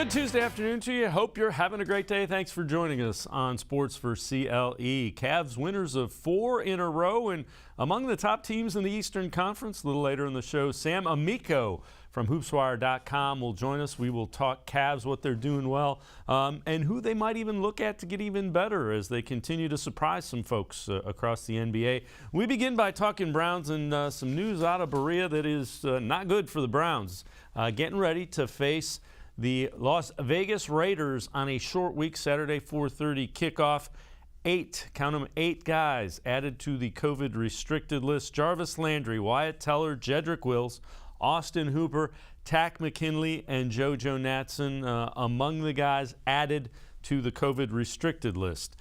Good Tuesday afternoon to you. Hope you're having a great day. Thanks for joining us on Sports4CLE. Cavs winners of 4 in a row, and among the top teams in the Eastern Conference. A little later in the show, Sam Amico from hoopswire.com will join us. We will talk Cavs, what they're doing well, and who they might even look at to get even better as they continue to surprise some folks across the NBA. We begin by talking Browns and some news out of Berea that is not good for the Browns. Getting ready to face the Las Vegas Raiders on a short week, Saturday 4:30 kickoff. 8 guys added to the COVID restricted list. Jarvis Landry, Wyatt Teller, Jedrick Wills, Austin Hooper, Tack McKinley, and JoJo Natson among the guys added to the COVID restricted list.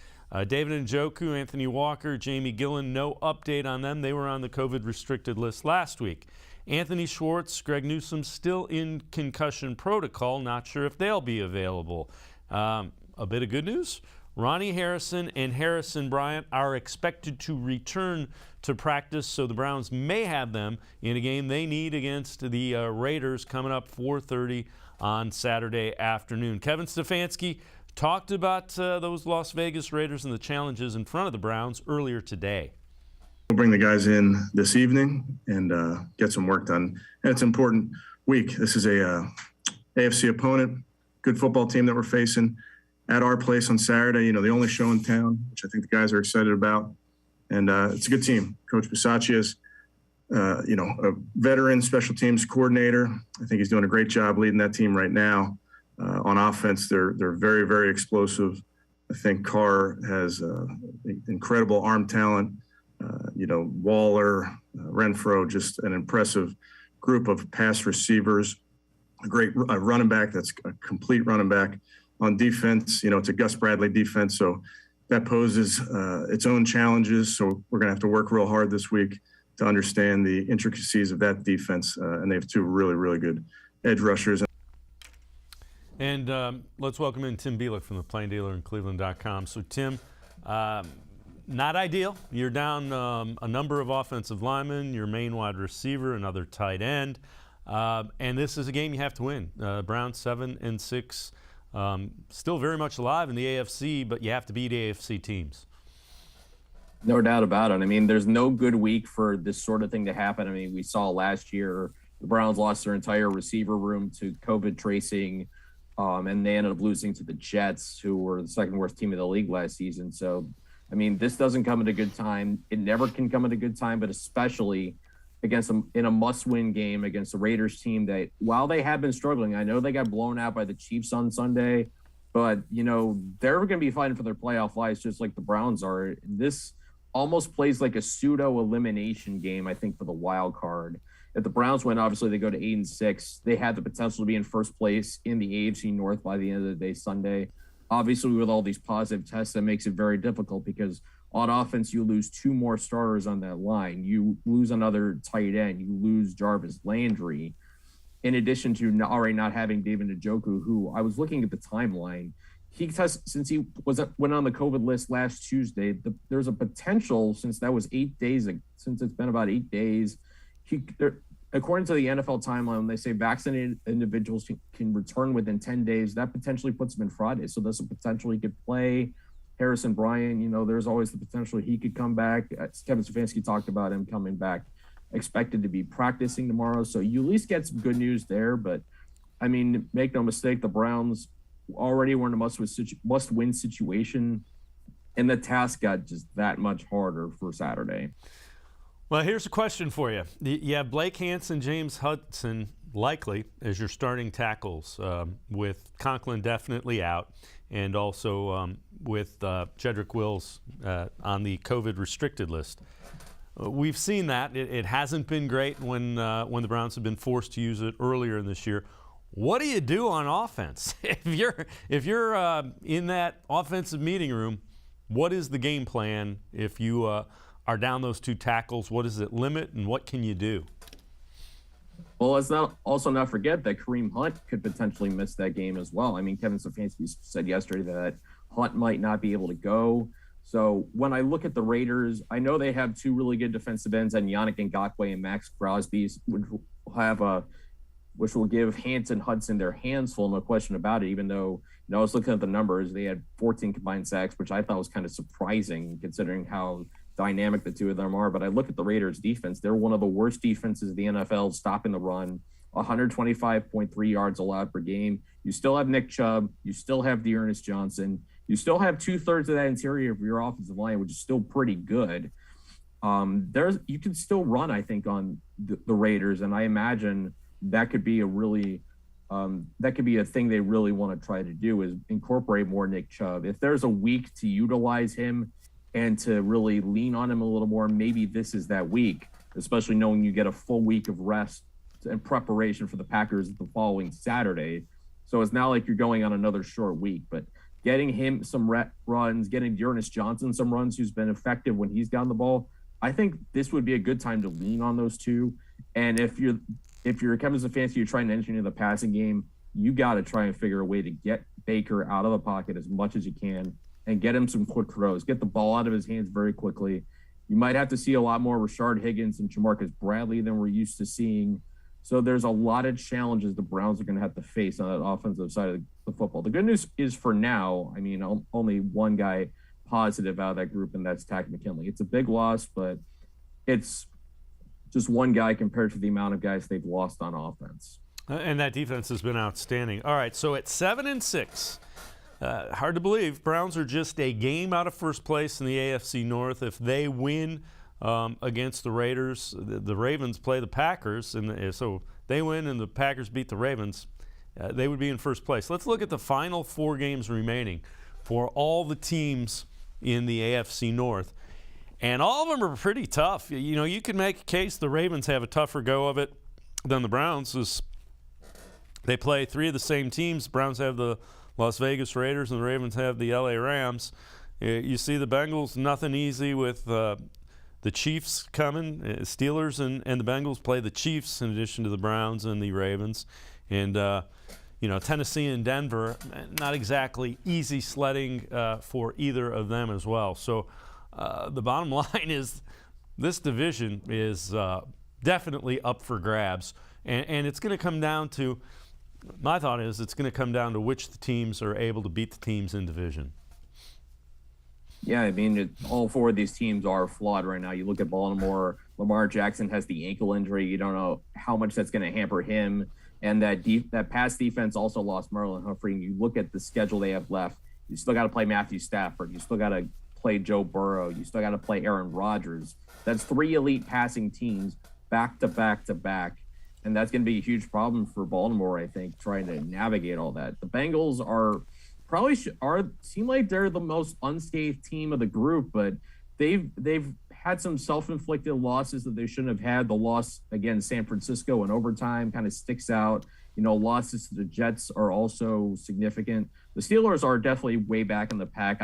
David Njoku, Anthony Walker, Jamie Gillen, no update on them. They were on the COVID restricted list last week. Anthony Schwartz, Greg Newsome still in concussion protocol. Not sure if they'll be available. A bit of good news. Ronnie Harrison and Harrison Bryant are expected to return to practice, so the Browns may have them in a game they need against the Raiders coming up 4:30 on Saturday afternoon. Kevin Stefanski talked about those Las Vegas Raiders and the challenges in front of the Browns earlier today. We'll bring the guys in this evening and get some work done. And it's an important week. This is a AFC opponent, good football team that we're facing at our place on Saturday. You know, the only show in town, which I think the guys are excited about. And it's a good team. Coach Bisaccia is, a veteran special teams coordinator. I think he's doing a great job leading that team right now. On offense, they're very, very explosive. I think Carr has incredible arm talent. Waller, Renfro, just an impressive group of pass receivers, a great running back that's a complete running back. On defense, it's a Gus Bradley defense, so that poses its own challenges. So we're going to have to work real hard this week to understand the intricacies of that defense, and they have 2 really, really good edge rushers. And let's welcome in Tim Bielik from the Plain Dealer and cleveland.com. So, Tim, not ideal. You're down a number of offensive linemen, your main wide receiver, another tight end. And this is a game you have to win. Browns 7-6, still very much alive in the AFC, but you have to beat AFC teams. No doubt about it. I mean, there's no good week for this sort of thing to happen. I mean, we saw last year the Browns lost their entire receiver room to COVID tracing, and they ended up losing to the Jets, who were the second worst team in the league last season. So, I mean, this doesn't come at a good time. It never can come at a good time, but especially against them in a must-win game against the Raiders team that, while they have been struggling, I know they got blown out by the Chiefs on Sunday, but, they're going to be fighting for their playoff lives just like the Browns are. This almost plays like a pseudo-elimination game, I think, for the wild card. If the Browns win, obviously they go to 8-6. They have the potential to be in first place in the AFC North by the end of the day Sunday. Obviously, with all these positive tests, that makes it very difficult because on offense, you lose 2 more starters on that line. You lose another tight end. You lose Jarvis Landry, in addition to already not having David Njoku, who I was looking at the timeline. He tested since he went on the COVID list last Tuesday. There's a potential, since that was 8 days, since it's been about 8 days. According to the NFL timeline, they say vaccinated individuals can return within 10 days. That potentially puts him in Friday. So there's a potential he could play. Harrison Bryant, there's always the potential he could come back. Kevin Stefanski talked about him coming back, expected to be practicing tomorrow. So you at least get some good news there. But, I mean, make no mistake, the Browns already were in a must-win situation, and the task got just that much harder for Saturday. Well, here's a question for you. You have Blake Hansen, James Hudson likely as your starting tackles, with Conklin definitely out, and also with Jedrick Wills on the COVID restricted list. We've seen that. It hasn't been great when the Browns have been forced to use it earlier in this year. What do you do on offense? If you're in that offensive meeting room, what is the game plan if you are down those 2 tackles? What does it limit, and what can you do? Well, let's not forget that Kareem Hunt could potentially miss that game as well. I mean, Kevin Stefanski said yesterday that Hunt might not be able to go. So when I look at the Raiders, I know they have 2 really good defensive ends, and Yannick Ngakoue and Max Crosby, which will have which will give Hanson Hudson their hands full, no question about it, even though, I was looking at the numbers. They had 14 combined sacks, which I thought was kind of surprising considering how dynamic the two of them are. But I look at the Raiders defense. They're one of the worst defenses in the NFL stopping the run, 125.3 yards allowed per game. You still have Nick Chubb. You still have Dearness Johnson. You still have 2/3 of that interior of your offensive line, which is still pretty good. You can still run, I think, on the Raiders. And I imagine that could be a thing they really want to try to do, is incorporate more Nick Chubb. If there's a week to utilize him and to really lean on him a little more, maybe this is that week, especially knowing you get a full week of rest and preparation for the Packers the following Saturday. So it's not like you're going on another short week, but getting him some runs, getting Dearness Johnson some runs, who's been effective when he's gotten the ball, I think this would be a good time to lean on those two. And if you're Kevin Stefanski, you're trying to engineer the passing game, you got to try and figure a way to get Baker out of the pocket as much as you can and get him some quick throws, get the ball out of his hands very quickly. You might have to see a lot more Rashard Higgins and Jamarcus Bradley than we're used to seeing. So there's a lot of challenges the Browns are going to have to face on that offensive side of the football. The good news is, for now, I mean, only one guy positive out of that group, and that's Takk McKinley. It's a big loss, but it's just one guy compared to the amount of guys they've lost on offense. And that defense has been outstanding. All right, so at 7-6, hard to believe, Browns are just a game out of first place in the AFC North. If they win against the Raiders, the Ravens play the Packers, and so they win and the Packers beat the Ravens, they would be in first place. Let's look at the final 4 games remaining for all the teams in the AFC North. And all of them are pretty tough. You know, you can make a case the Ravens have a tougher go of it than the Browns. They play 3 of the same teams. The Browns have the Las Vegas Raiders and the Ravens have the LA Rams. You see the Bengals, nothing easy with the Chiefs coming. Steelers and the Bengals play the Chiefs in addition to the Browns and the Ravens. And, Tennessee and Denver, not exactly easy sledding for either of them as well. So the bottom line is this division is definitely up for grabs. And it's going to come down to, my thought is, it's going to come down to which the teams are able to beat the teams in division. Yeah, I mean, all 4 of these teams are flawed right now. You look at Baltimore, Lamar Jackson has the ankle injury. You don't know how much that's going to hamper him. And that pass defense also lost Marlon Humphrey. And you look at the schedule they have left, you still got to play Matthew Stafford. You still got to play Joe Burrow. You still got to play Aaron Rodgers. That's 3 elite passing teams back to back to back. And that's going to be a huge problem for Baltimore, I think, trying to navigate all that. The Bengals seem like they're the most unscathed team of the group, but they've had some self-inflicted losses that they shouldn't have had. The loss against San Francisco in overtime kind of sticks out. Losses to the Jets are also significant. The Steelers are definitely way back in the pack.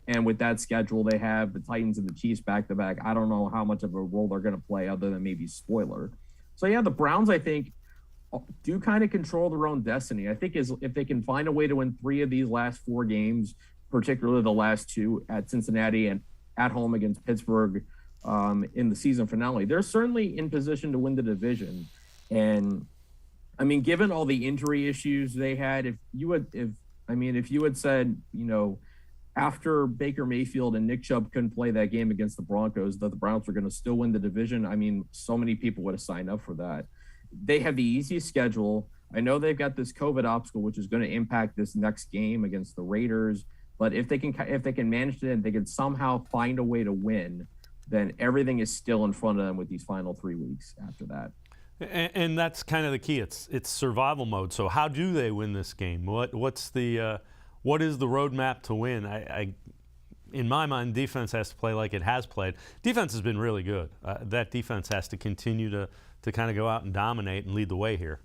And with that schedule they have, the Titans and the Chiefs back-to-back, I don't know how much of a role they're going to play other than maybe spoiler. So, yeah, the Browns, I think, do kind of control their own destiny. I think if they can find a way to win 3 of these last 4 games, particularly the last 2 at Cincinnati and at home against Pittsburgh in the season finale, they're certainly in position to win the division. And, I mean, given all the injury issues they had, if you had said, after Baker Mayfield and Nick Chubb couldn't play that game against the Broncos, that the Browns were going to still win the division, I mean, so many people would have signed up for that. They have the easiest schedule. I know they've got this COVID obstacle, which is going to impact this next game against the Raiders. But if they can manage it and they can somehow find a way to win, then everything is still in front of them with these final 3 weeks after that. And that's kind of the key. It's survival mode. So how do they win this game? What is the roadmap to win? In my mind, defense has to play like it has played. Defense has been really good. That defense has to continue to kind of go out and dominate and lead the way here.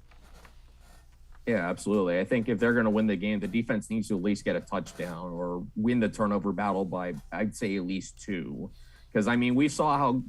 Yeah, absolutely. I think if they're going to win the game, the defense needs to at least get a touchdown or win the turnover battle by, I'd say, at least 2. Because, I mean, we saw how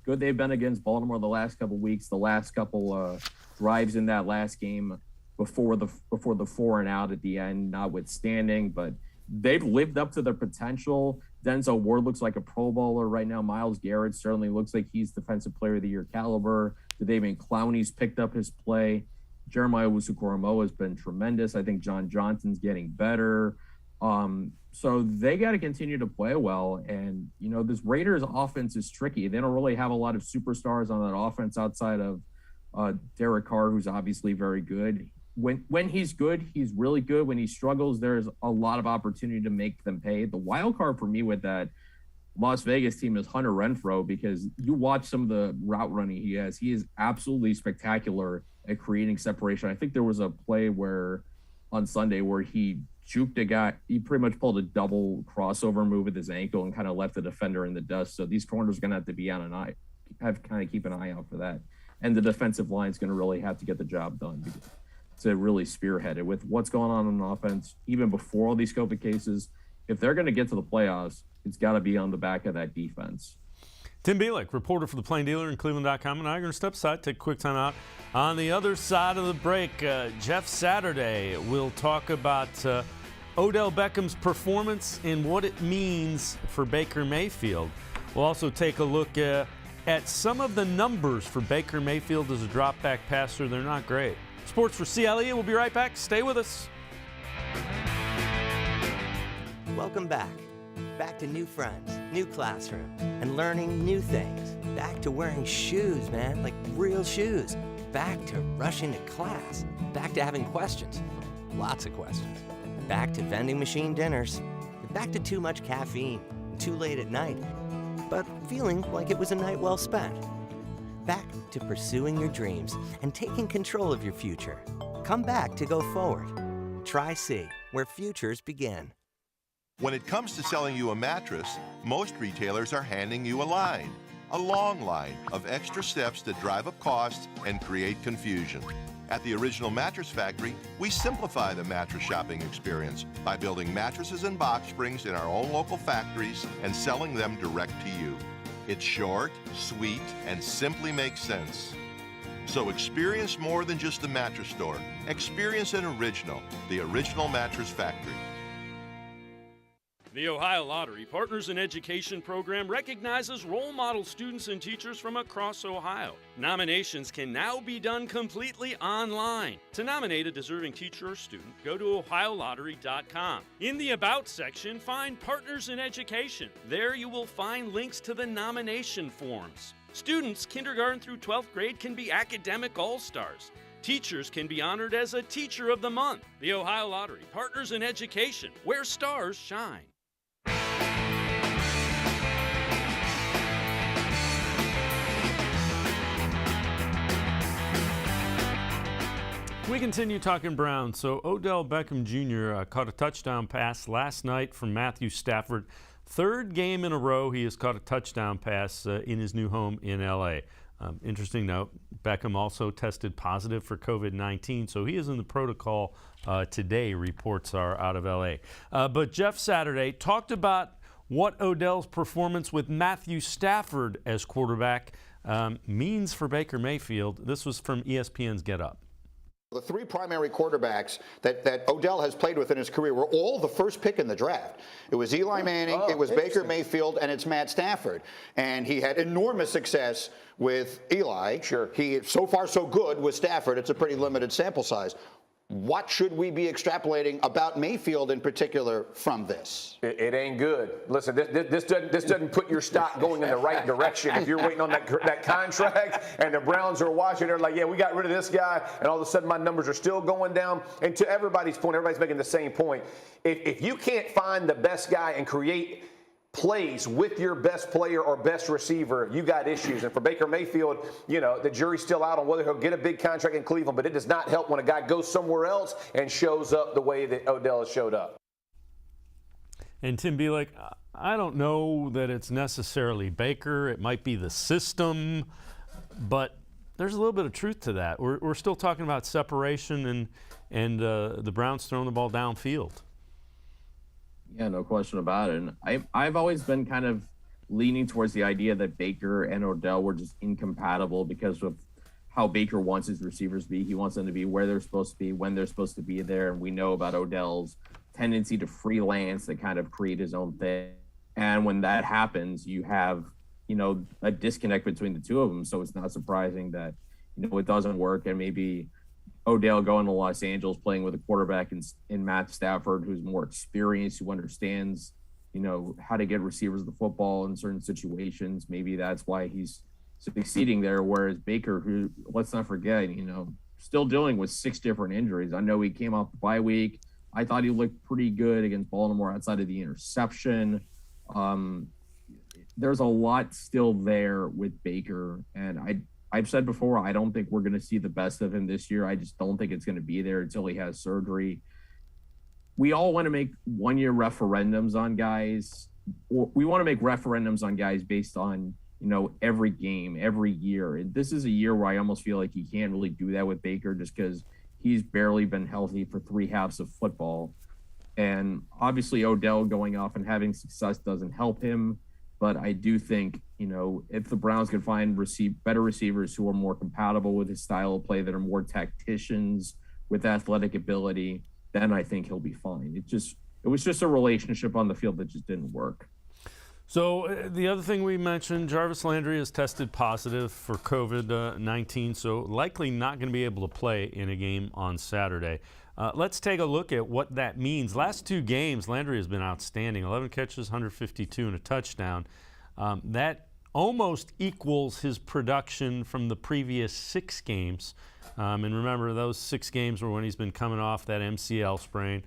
good they've been against Baltimore the last couple of weeks, the last couple drives in that last game before the 4-and-out at the end, notwithstanding. But they've lived up to their potential. Denzel Ward looks like a Pro Bowler right now. Myles Garrett certainly looks like he's Defensive Player of the Year caliber. David Clowney's picked up his play. Jeremiah Owusu-Koramoah has been tremendous. I think John Johnson's getting better. So they got to continue to play well. And, this Raiders offense is tricky. They don't really have a lot of superstars on that offense outside of Derek Carr, who's obviously very good. When he's good, he's really good. When he struggles, there's a lot of opportunity to make them pay. The wild card for me with that Las Vegas team is Hunter Renfrow, because you watch some of the route running he has. He is absolutely spectacular at creating separation. I think there was a play on Sunday where he juked a guy. He pretty much pulled a double crossover move with his ankle and kind of left the defender in the dust. So these corners are going to have to be on keep an eye out for that. And the defensive line is going to really have to get the job done to really spearhead it with what's going on offense, even before all these COVID cases. If they're going to get to the playoffs, it's got to be on the back of that defense. Tim Bielik, reporter for the Plain Dealer and cleveland.com, and I'm going to step aside, take a quick time out. On the other side of the break, Jeff Saturday will talk about Odell Beckham's performance and what it means for Baker Mayfield. We'll also take a look at some of the numbers for Baker Mayfield as a drop-back passer. They're not great. Sports4CLE, we'll be right back. Stay with us. Welcome back. Back to new friends, new classroom, and learning new things. Back to wearing shoes, man, like real shoes. Back to rushing to class. Back to having questions. Lots of questions. Back to vending machine dinners. Back to too much caffeine, too late at night, but feeling like it was a night well spent. Back to pursuing your dreams and taking control of your future. Come back to go forward. Try C, where futures begin. When it comes to selling you a mattress, most retailers are handing you a long line of extra steps that drive up costs and create confusion. At the Original Mattress Factory, we simplify the mattress shopping experience by building mattresses and box springs in our own local factories and selling them direct to you. It's short, sweet, and simply makes sense. So experience more than just the mattress store. Experience an original, the Original Mattress Factory. The Ohio Lottery Partners in Education program recognizes role model students and teachers from across Ohio. Nominations can now be done completely online. To nominate a deserving teacher or student, go to ohiolottery.com. In the About section, find Partners in Education. There you will find links to the nomination forms. Students kindergarten through 12th grade can be academic all-stars. Teachers can be honored as a Teacher of the Month. The Ohio Lottery Partners in Education, where stars shine. We continue talking Browns. So Odell Beckham Jr. Caught a touchdown pass last night from Matthew Stafford. Third game in a row he has caught a touchdown pass in his new home in L.A. Interesting note, Beckham also tested positive for COVID-19, so he is in the protocol today, reports are out of L.A. But Jeff Saturday talked about what Odell's performance with Matthew Stafford as quarterback means for Baker Mayfield. This was from ESPN's Get Up. The three primary quarterbacks that Odell has played with in his career were all the first pick in the draft. It was Eli Manning, it was Baker Mayfield, and it's Matt Stafford. And he had enormous success with Eli. Sure. He, so far so good with Stafford. It's a pretty limited sample size. What should we be extrapolating about Mayfield in particular from this? It ain't good. Listen, this doesn't put your stock going in the right direction. If you're waiting on that contract and the Browns are watching, they're like, yeah, we got rid of this guy, and all of a sudden my numbers are still going down. And to everybody's point, everybody's making the same point. If you can't find the best guy and create plays with your best player or best receiver, you got issues. And for Baker Mayfield, the jury's still out on whether he'll get a big contract in Cleveland, but it does not help when a guy goes somewhere else and shows up the way that Odell has showed up. And Tim Bielik, I don't know that it's necessarily Baker. It might be the system, but there's a little bit of truth to that. We're still talking about separation and the Browns throwing the ball downfield. Yeah, no question about it. And I've always been kind of leaning towards the idea that Baker and Odell were just incompatible because of how Baker wants his receivers to be. He wants them to be where they're supposed to be, when they're supposed to be there. And we know about Odell's tendency to freelance, to kind of create his own thing. And when that happens, you have, a disconnect between the two of them. So it's not surprising that, it doesn't work. And maybe Odell going to Los Angeles, playing with a quarterback in Matt Stafford, who's more experienced, who understands, how to get receivers the football in certain situations. Maybe that's why he's succeeding there. Whereas Baker, who, let's not forget, still dealing with 6 different injuries. I know he came off the bye week. I thought he looked pretty good against Baltimore outside of the interception. There's a lot still there with Baker. And I've said before, I don't think we're going to see the best of him this year. I just don't think it's going to be there until he has surgery. We all want to make one-year referendums on guys. We want to make referendums on guys based on, every game, every year. And this is a year where I almost feel like you can't really do that with Baker just because he's barely been healthy for 3 halves of football. And obviously Odell going off and having success doesn't help him. But I do think, if the Browns can find better receivers who are more compatible with his style of play, that are more tacticians with athletic ability, then I think he'll be fine. It was just a relationship on the field that just didn't work. So the other thing we mentioned, Jarvis Landry has tested positive for COVID-19, so likely not going to be able to play in a game on Saturday. Let's take a look at what that means. Last 2 games, Landry has been outstanding. 11 catches, 152, and a touchdown. That almost equals his production from the previous 6 games. And remember, those 6 games were when he's been coming off that MCL sprain.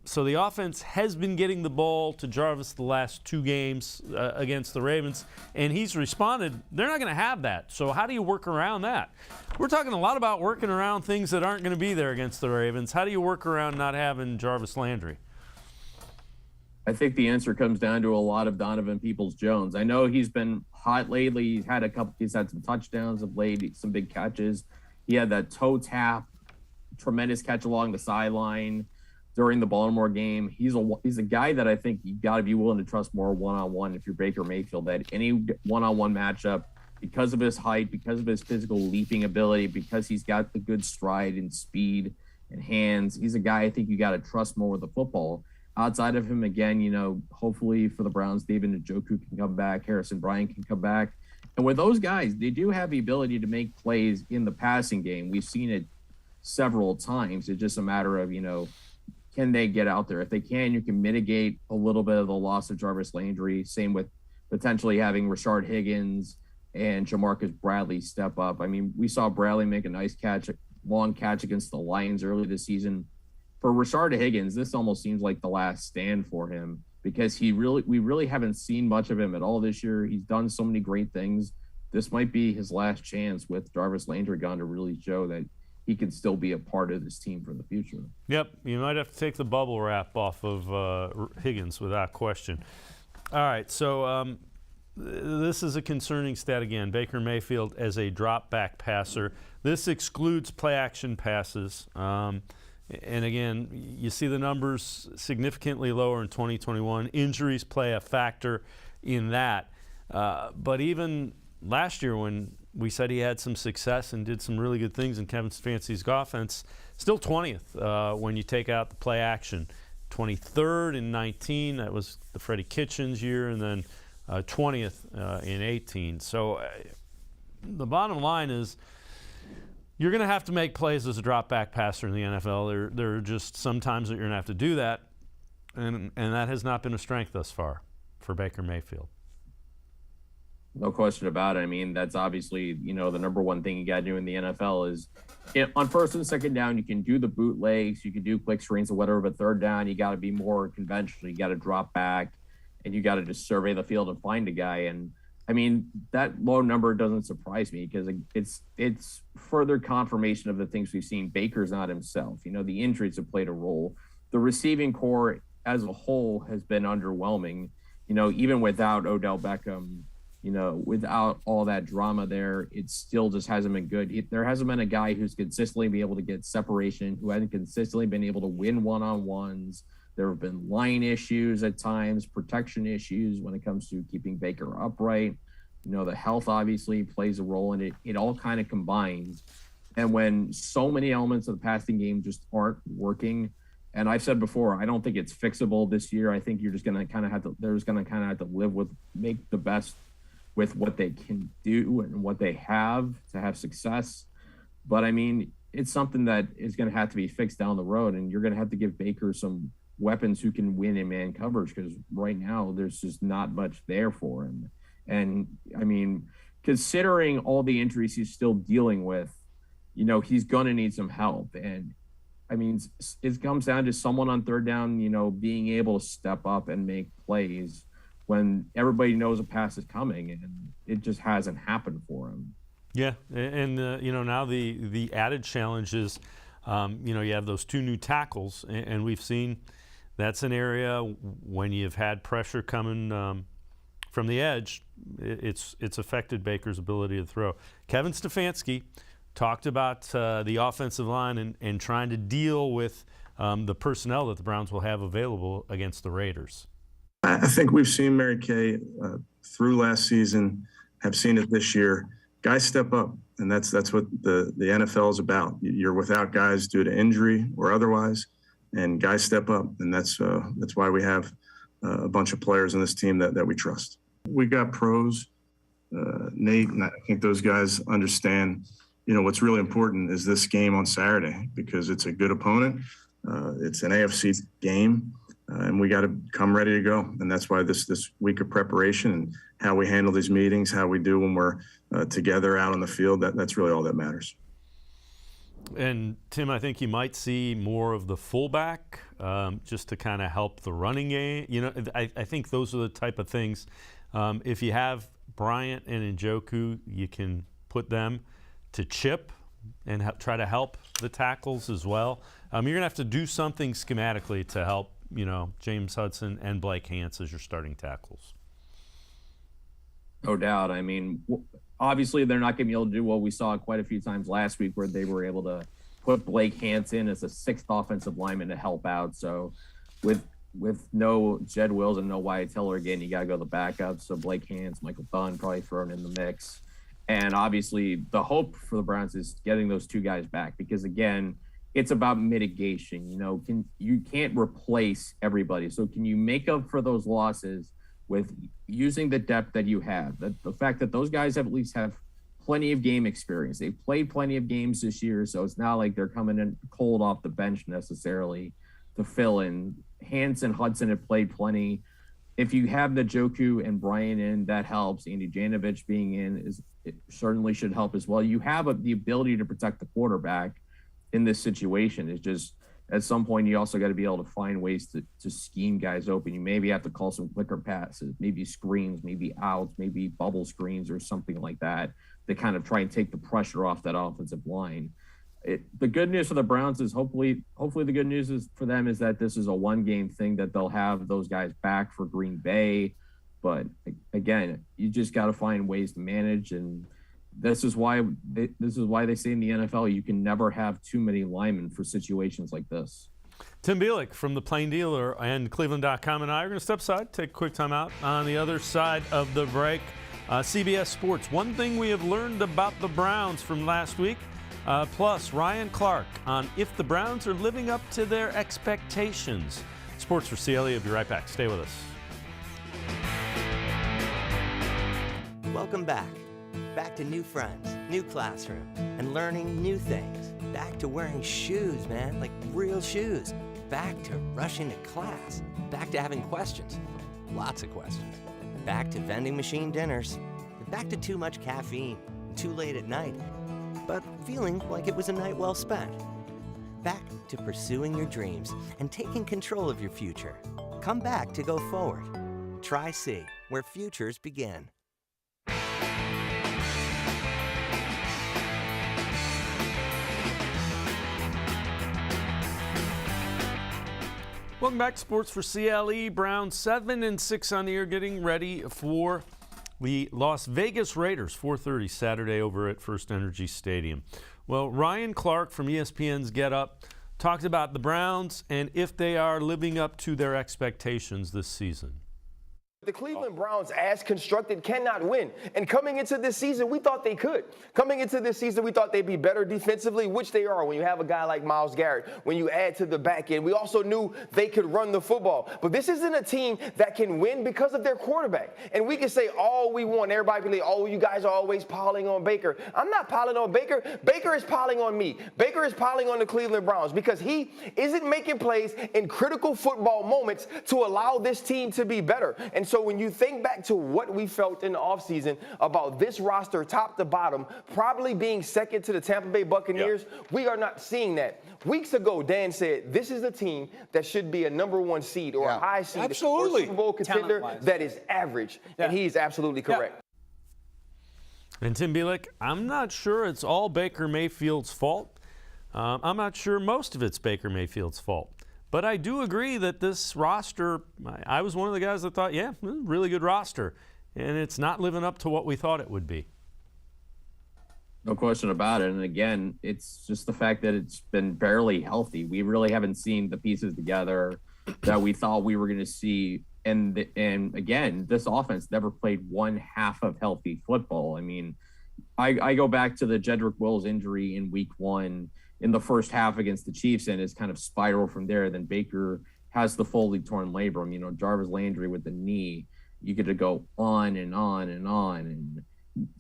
So the offense has been getting the ball to Jarvis the last 2 games against the Ravens, and he's responded. They're not going to have that. So how do you work around that? We're talking a lot about working around things that aren't going to be there against the Ravens. How do you work around not having Jarvis Landry? I think the answer comes down to a lot of Donovan Peoples-Jones. I know he's been hot lately. He's had some touchdowns of late, some big catches. He had that toe tap, tremendous catch along the sideline during the Baltimore game. He's a guy that I think you got to be willing to trust more one-on-one if you're Baker Mayfield. That any one-on-one matchup, because of his height, because of his physical leaping ability, because he's got the good stride and speed and hands, he's a guy I think you got to trust more with the football. Outside of him, again, hopefully for the Browns, David Njoku can come back, Harrison Bryant can come back. And with those guys, they do have the ability to make plays in the passing game. We've seen it several times. It's just a matter of, can they get out there? If they can, you can mitigate a little bit of the loss of Jarvis Landry. Same with potentially having Rashard Higgins and Jamarcus Bradley step up. I mean, we saw Bradley make a nice catch, long catch against the Lions early this season. For Rashard Higgins, this almost seems like the last stand for him because we really haven't seen much of him at all this year. He's done so many great things. This might be his last chance with Jarvis Landry gone to really show that he can still be a part of this team for the future. Yep, you might have to take the bubble wrap off of Higgins without question. All right, so this is a concerning stat again. Baker Mayfield as a drop-back passer. This excludes play-action passes. And again, you see the numbers significantly lower in 2021. Injuries play a factor in that. But even last year when we said he had some success and did some really good things in Kevin Stefanski's offense, still 20th when you take out the play action. 23rd in 19, that was the Freddie Kitchens year, and then 20th in 18. So the bottom line is you're going to have to make plays as a drop-back passer in the NFL. There are just some times that you're going to have to do that, and that has not been a strength thus far for Baker Mayfield. No question about it. I mean, that's obviously, the number one thing you got to do in the NFL is on first and second down, you can do the bootlegs, you can do quick screens or whatever, but third down, you got to be more conventional. You got to drop back and you got to just survey the field and find a guy. And I mean, that low number doesn't surprise me because it's further confirmation of the things we've seen. Baker's not himself. The injuries have played a role. The receiving core as a whole has been underwhelming, even without Odell Beckham. Without all that drama there, it still just hasn't been good. There hasn't been a guy who's consistently been able to get separation, who hasn't consistently been able to win one-on-ones. There have been line issues at times, protection issues when it comes to keeping Baker upright. The health obviously plays a role in it. It all kind of combines. And when so many elements of the passing game just aren't working, and I've said before, I don't think it's fixable this year. I think you're just going to kind of have to live with, make the best with what they can do and what they have to have success. But I mean, it's something that is going to have to be fixed down the road, and you're going to have to give Baker some weapons who can win in man coverage, because right now there's just not much there for him. And I mean, considering all the injuries he's still dealing with, he's going to need some help. And I mean, it comes down to someone on third down, being able to step up and make plays when everybody knows a pass is coming, and it just hasn't happened for him. Yeah, and now the added challenge is, you have those two new tackles, and we've seen that's an area when you've had pressure coming from the edge, it's affected Baker's ability to throw. Kevin Stefanski talked about the offensive line and trying to deal with the personnel that the Browns will have available against the Raiders. I think we've seen Mary Kay through last season, have seen it this year. Guys step up, and that's what the NFL is about. You're without guys due to injury or otherwise, and guys step up, and that's why we have a bunch of players on this team that we trust. We got pros, Nate, and I think those guys understand. What's really important is this game on Saturday, because it's a good opponent. It's an AFC game, and we got to come ready to go. And that's why this week of preparation and how we handle these meetings, how we do when we're together out on the field, that's really all that matters. And Tim, I think you might see more of the fullback just to kind of help the running game. I think those are the type of things. If you have Bryant and Njoku, you can put them to chip and try to help the tackles as well. You're going to have to do something schematically to help, James Hudson and Blake Hance as your starting tackles. No doubt. I mean, obviously they're not going to be able to do what we saw quite a few times last week, where they were able to put Blake Hance in as a sixth offensive lineman to help out. So with no Jed Wills and no Wyatt Teller again, you got to go the backups. So Blake Hance, Michael Dunn probably thrown in the mix. And obviously the hope for the Browns is getting those two guys back, because again, it's about mitigation. You can't replace everybody. So can you make up for those losses with using the depth that you have? The fact that those guys at least have plenty of game experience. They've played plenty of games this year, so it's not like they're coming in cold off the bench necessarily to fill in. Hance and Hudson have played plenty. If you have Njoku and Bryant in, that helps. Andy Janovich being in it certainly should help as well. You have the ability to protect the quarterback in this situation. It's just at some point you also got to be able to find ways to scheme guys open. You maybe have to call some quicker passes, maybe screens, maybe outs, maybe bubble screens or something like that to kind of try and take the pressure off that offensive line. The good news for the Browns is hopefully the good news is for them is that this is a one-game thing, that they'll have those guys back for Green Bay. But again, you just got to find ways to manage, and this is why they say in the NFL you can never have too many linemen for situations like this. Tim Bielik from the Plain Dealer and cleveland.com and I are going to step aside, take a quick time out. On the other side of the break, CBS Sports. One thing we have learned about the Browns from last week, plus Ryan Clark on if the Browns are living up to their expectations. Sports4CLE will be right back. Stay with us. Welcome back. Back to new friends, new classroom, and learning new things. Back to wearing shoes, man, like real shoes. Back to rushing to class. Back to having questions. Lots of questions. Back to vending machine dinners. Back to too much caffeine, too late at night, but feeling like it was a night well spent. Back to pursuing your dreams and taking control of your future. Come back to go forward. Try C, where futures begin. Welcome back to Sports4CLE. Browns 7-6 on the year, getting ready for the Las Vegas Raiders, 4:30 Saturday over at First Energy Stadium. Well, Ryan Clark from ESPN's Get Up talked about the Browns and if they are living up to their expectations this season. The Cleveland Browns, as constructed, cannot win. And coming into this season, we thought they could. Coming into this season, we thought they'd be better defensively, which they are when you have a guy like Myles Garrett. When you add to the back end, we also knew they could run the football. But this isn't a team that can win because of their quarterback. And we can say all we want. Everybody can say, oh, you guys are always piling on Baker. I'm not piling on Baker. Baker is piling on me. Baker is piling on the Cleveland Browns because he isn't making plays in critical football moments to allow this team to be better. And so when you think back to what we felt in the offseason about this roster top to bottom probably being second to the Tampa Bay Buccaneers, we are not seeing that. Weeks ago, Dan said this is a team that should be a #1 seed or a high seed or Super Bowl contender that is average. And he's absolutely correct. And Tim Bielik, I'm not sure it's all Baker Mayfield's fault. I'm not sure most of it's Baker Mayfield's fault. But I do agree that this roster, I was one of the guys that thought, yeah, really good roster. And it's not living up to what we thought it would be. No question about it. And again, it's just the fact that it's been barely healthy. We really haven't seen the pieces together that we thought we were going to see. And again, this offense never played one half of healthy football. I mean, I go back to the Jedrick Wills injury in week 1 in the first half against the Chiefs, and it's kind of spiraled from there. Then Baker has the fully torn labrum, Jarvis Landry with the knee. You get to go on and on and on. And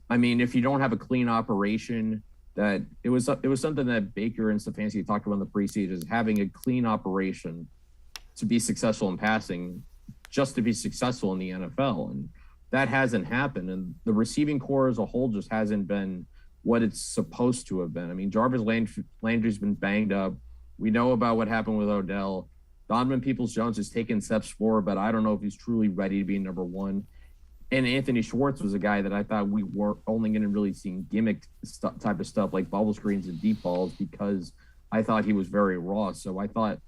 I mean, if you don't have a clean operation, that it was something that Baker and Stefanski talked about in the preseason, is having a clean operation to be successful in passing, just to be successful in the NFL. And that hasn't happened. And the receiving core as a whole just hasn't been what it's supposed to have been. I mean, Jarvis Landry's been banged up. We know about what happened with Odell. Donovan Peoples-Jones has taken steps forward, but I don't know if he's truly ready to be #1. And Anthony Schwartz was a guy that I thought we were only going to really see gimmick type of stuff like bubble screens and deep balls, because I thought he was very raw. So I thought,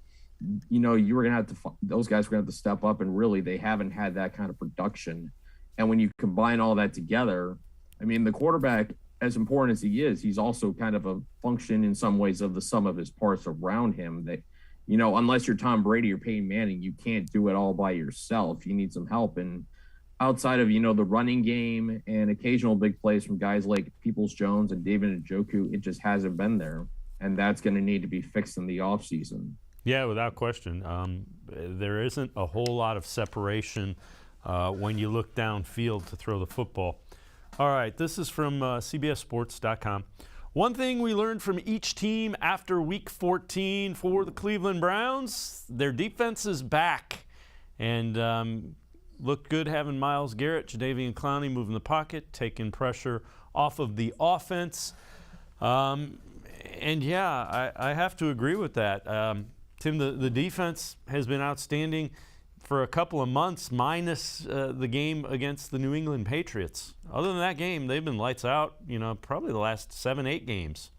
you were going to have to, those guys were going to have to step up, and really they haven't had that kind of production. And when you combine all that together, I mean, the quarterback, as important as he is, he's also kind of a function in some ways of the sum of his parts around him that, unless you're Tom Brady or Peyton Manning, you can't do it all by yourself. You need some help. And outside of, the running game and occasional big plays from guys like Peoples-Jones and David Njoku, it just hasn't been there. And that's going to need to be fixed in the offseason. Yeah, without question. There isn't a whole lot of separation when you look downfield to throw the football. All right, this is from CBSSports.com. One thing we learned from each team after Week 14 for the Cleveland Browns, their defense is back. And looked good having Myles Garrett, Jadeveon Clowney moving the pocket, taking pressure off of the offense. And yeah, I have to agree with that. Tim, the defense has been outstanding for a couple of months, minus the game against the New England Patriots. Other than that game, they've been lights out, probably the last 7-8 games.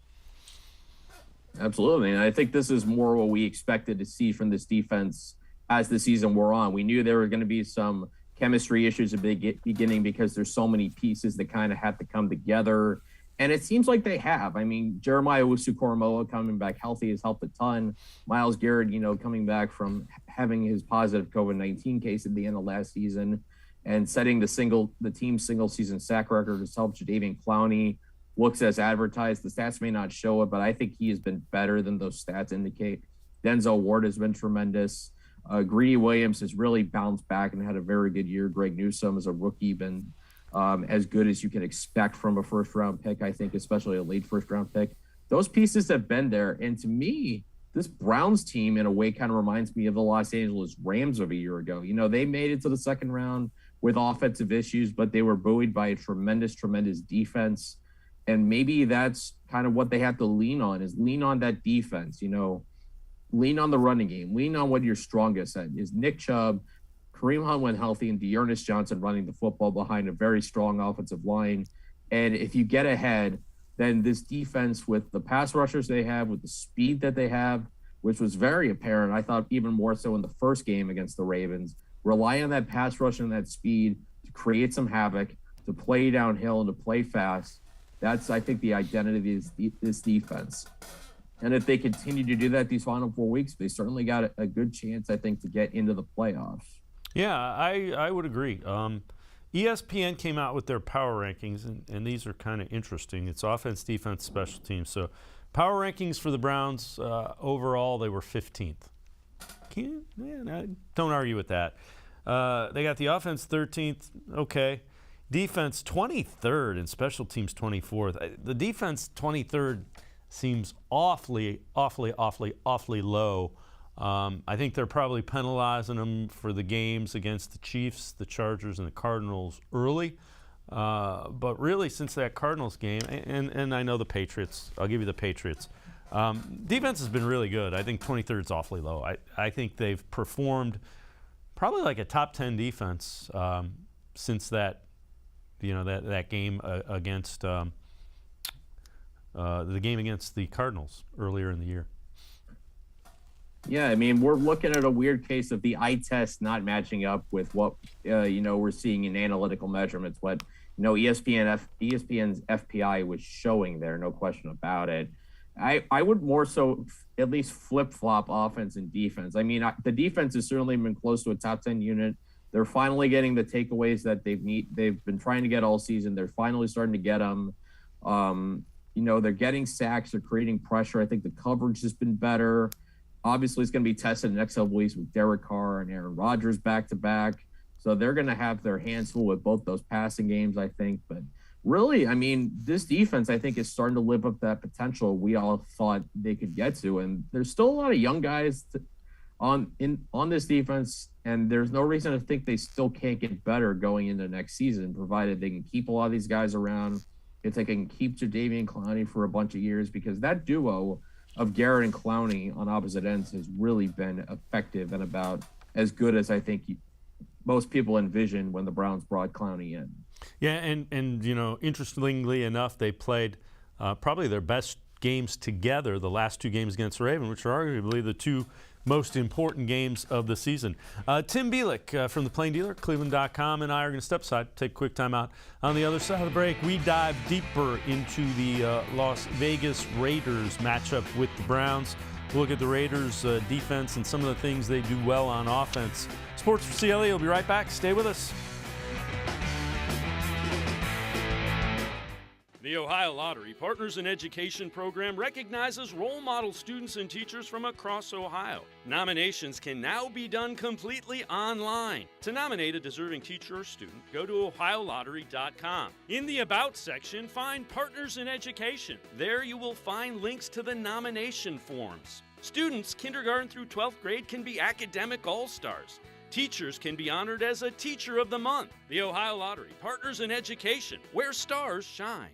Absolutely. And I think this is more what we expected to see from this defense as the season wore on. We knew there were going to be some chemistry issues at the beginning because there's so many pieces that kind of have to come together. And it seems like they have. I mean, Jeremiah Owusu-Koramoah coming back healthy has helped a ton. Myles Garrett, coming back from having his positive COVID-19 case at the end of last season and setting the team's single-season sack record has helped. Jadeveon Clowney looks as advertised. The stats may not show it, but I think he has been better than those stats indicate. Denzel Ward has been tremendous. Greedy Williams has really bounced back and had a very good year. Greg Newsome as a rookie been as good as you can expect from a first-round pick, I think, especially a late first-round pick. Those pieces have been there. And to me, this Browns team, in a way, kind of reminds me of the Los Angeles Rams of a year ago. They made it to the second round with offensive issues, but they were buoyed by a tremendous, tremendous defense. And maybe that's kind of what they have to lean on, is lean on that defense, lean on the running game, lean on what you're strongest at. Is Nick Chubb, Kareem Hunt when healthy, and Dearness Johnson running the football behind a very strong offensive line. And if you get ahead, then this defense, with the pass rushers they have, with the speed that they have, which was very apparent, I thought even more so in the first game against the Ravens, rely on that pass rush and that speed to create some havoc, to play downhill and to play fast. That's, I think, the identity of this defense. And if they continue to do that these final 4 weeks, they certainly got a good chance, I think, to get into the playoffs. Yeah, I would agree. ESPN came out with their power rankings, and these are kind of interesting. It's offense, defense, special teams. So power rankings for the Browns, overall, they were 15th. Don't argue with that. They got the offense 13th, okay. Defense 23rd and special teams 24th. The defense 23rd seems awfully low. I think they're probably penalizing them for the games against the Chiefs, the Chargers, and the Cardinals early. But really, since that Cardinals game, and I know the Patriots, I'll give you the Patriots. Defense has been really good. I think 23rd is awfully low. I think they've performed probably like a top 10 defense since that game against the game against the Cardinals earlier in the year. Yeah, I mean, we're looking at a weird case of the eye test not matching up with what we're seeing in analytical measurements. What ESPN's FPI was showing there, no question about it. I would more so at least flip-flop offense and defense. I mean, the defense has certainly been close to a top 10 unit. They're finally getting the takeaways that they've been trying to get all season. They're finally starting to get them. They're getting sacks. They're creating pressure. I think the coverage has been better. Obviously, it's going to be tested in the next couple weeks with Derek Carr and Aaron Rodgers back-to-back. So they're going to have their hands full with both those passing games, I think. But really, I mean, this defense, I think, is starting to live up that potential we all thought they could get to. And there's still a lot of young guys on this defense, and there's no reason to think they still can't get better going into next season, provided they can keep a lot of these guys around, if they can keep Jadeveon Clowney for a bunch of years, because that duo of Garrett and Clowney on opposite ends has really been effective and about as good as I think most people envisioned when the Browns brought Clowney in. Yeah, and interestingly enough, they played probably their best games together, the last two games against the Ravens, which are arguably the two most important games of the season. Tim Bielik from the Plain Dealer, cleveland.com, and I are going to step aside, take a quick time out. On the other side of the break, we dive deeper into the Las Vegas Raiders matchup with the Browns. We'll look at the Raiders' defense and some of the things they do well on offense. Sports for CLE, we'll be right back. Stay with us. The Ohio Lottery Partners in Education program recognizes role model students and teachers from across Ohio. Nominations can now be done completely online. To nominate a deserving teacher or student, go to ohiolottery.com. In the About section, find Partners in Education. There you will find links to the nomination forms. Students kindergarten through 12th grade can be academic all-stars. Teachers can be honored as a Teacher of the Month. The Ohio Lottery Partners in Education, where stars shine.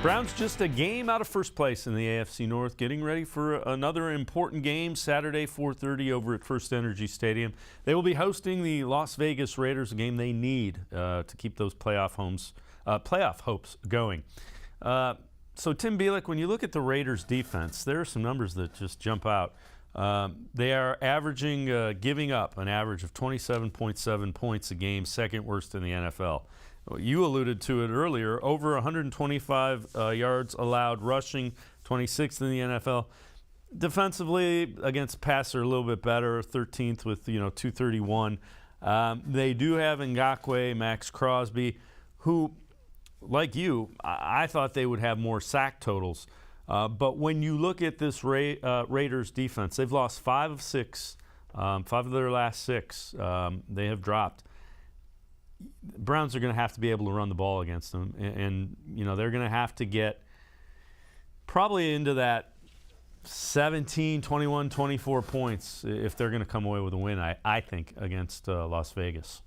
Browns just a game out of first place in the AFC North, getting ready for another important game Saturday, 4:30 over at First Energy Stadium. They will be hosting the Las Vegas Raiders, a game they need to keep those playoff hopes going. So Tim Bielik, when you look at the Raiders' defense, there are some numbers that just jump out. They are averaging, giving up an average of 27.7 points a game, second worst in the NFL. You alluded to it earlier, over 125 yards allowed rushing, 26th in the NFL. Defensively, against pass, are a little bit better, 13th with 231. They do have Ngakoue, Max Crosby, who, like you, I thought they would have more sack totals. But when you look at this Raiders defense, they've lost 5 of 6. 5 of their last 6 they have dropped. Browns are going to have to be able to run the ball against them, and they're going to have to get probably into that 17, 21, 24 points if they're going to come away with a win, I think, against Las Vegas.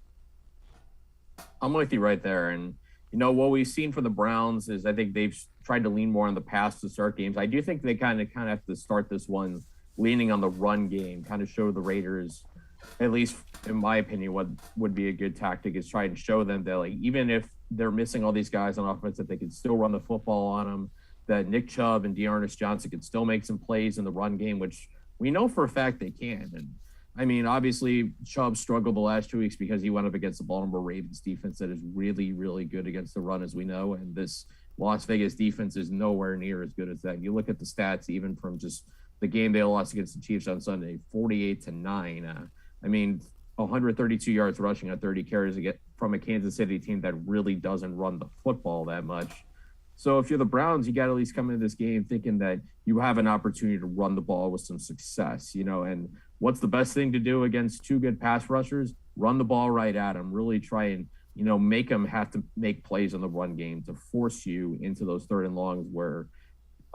I'm with you right there. And, what we've seen for the Browns is I think they've tried to lean more on the pass to start games. I do think they kind of have to start this one leaning on the run game, kind of show the Raiders, at least in my opinion, what would be a good tactic is try and show them that, like, even if they're missing all these guys on offense, that they can still run the football on them, that Nick Chubb and Dearness Johnson could still make some plays in the run game, which we know for a fact they can. And I mean, obviously Chubb struggled the last 2 weeks because he went up against the Baltimore Ravens defense that is really, really good against the run, as we know. And this Las Vegas defense is nowhere near as good as that. You look at the stats, even from just the game they lost against the Chiefs on Sunday, 48-9. 132 yards rushing on 30 carries from a Kansas City team that really doesn't run the football that much. So if you're the Browns, you got to at least come into this game thinking that you have an opportunity to run the ball with some success, and what's the best thing to do against two good pass rushers? Run the ball right at them, really try and, make them have to make plays on the run game to force you into those third and longs where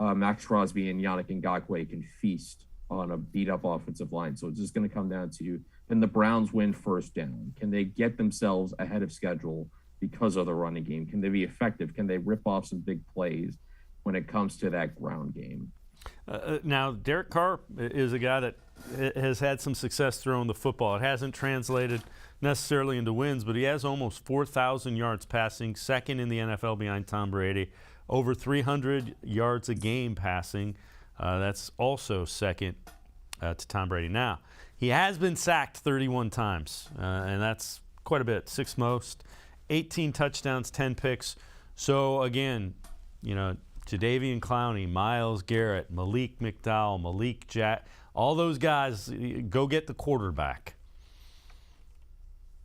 Max Crosby and Yannick Ngakoue can feast on a beat-up offensive line. So it's just going to come down to, can the Browns win first down? Can they get themselves ahead of schedule because of the running game? Can they be effective? Can they rip off some big plays when it comes to that ground game? Now, Derek Carr is a guy that has had some success throwing the football. It hasn't translated necessarily into wins, but he has almost 4,000 yards passing, second in the NFL behind Tom Brady, over 300 yards a game passing. That's also second to Tom Brady. Now, he has been sacked 31 times, and that's quite a bit, sixth most. 18 touchdowns, 10 picks. So, again, Jadeveon Clowney, Myles Garrett, Malik McDowell, Malik Jack, all those guys, go get the quarterback.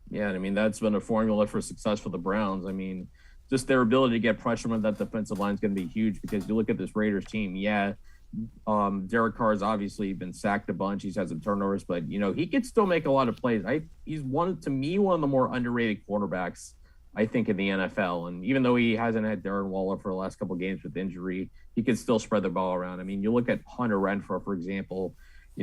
Yeah, that's been a formula for success for the Browns. Just their ability to get pressure on that defensive line is going to be huge because you look at this Raiders team, Derek Carr's obviously been sacked a bunch. He's had some turnovers, but, he could still make a lot of plays. He's one of the more underrated quarterbacks, I think, in the NFL. And even though he hasn't had Darren Waller for the last couple of games with injury, he can still spread the ball around. You look at Hunter Renfrow, for example.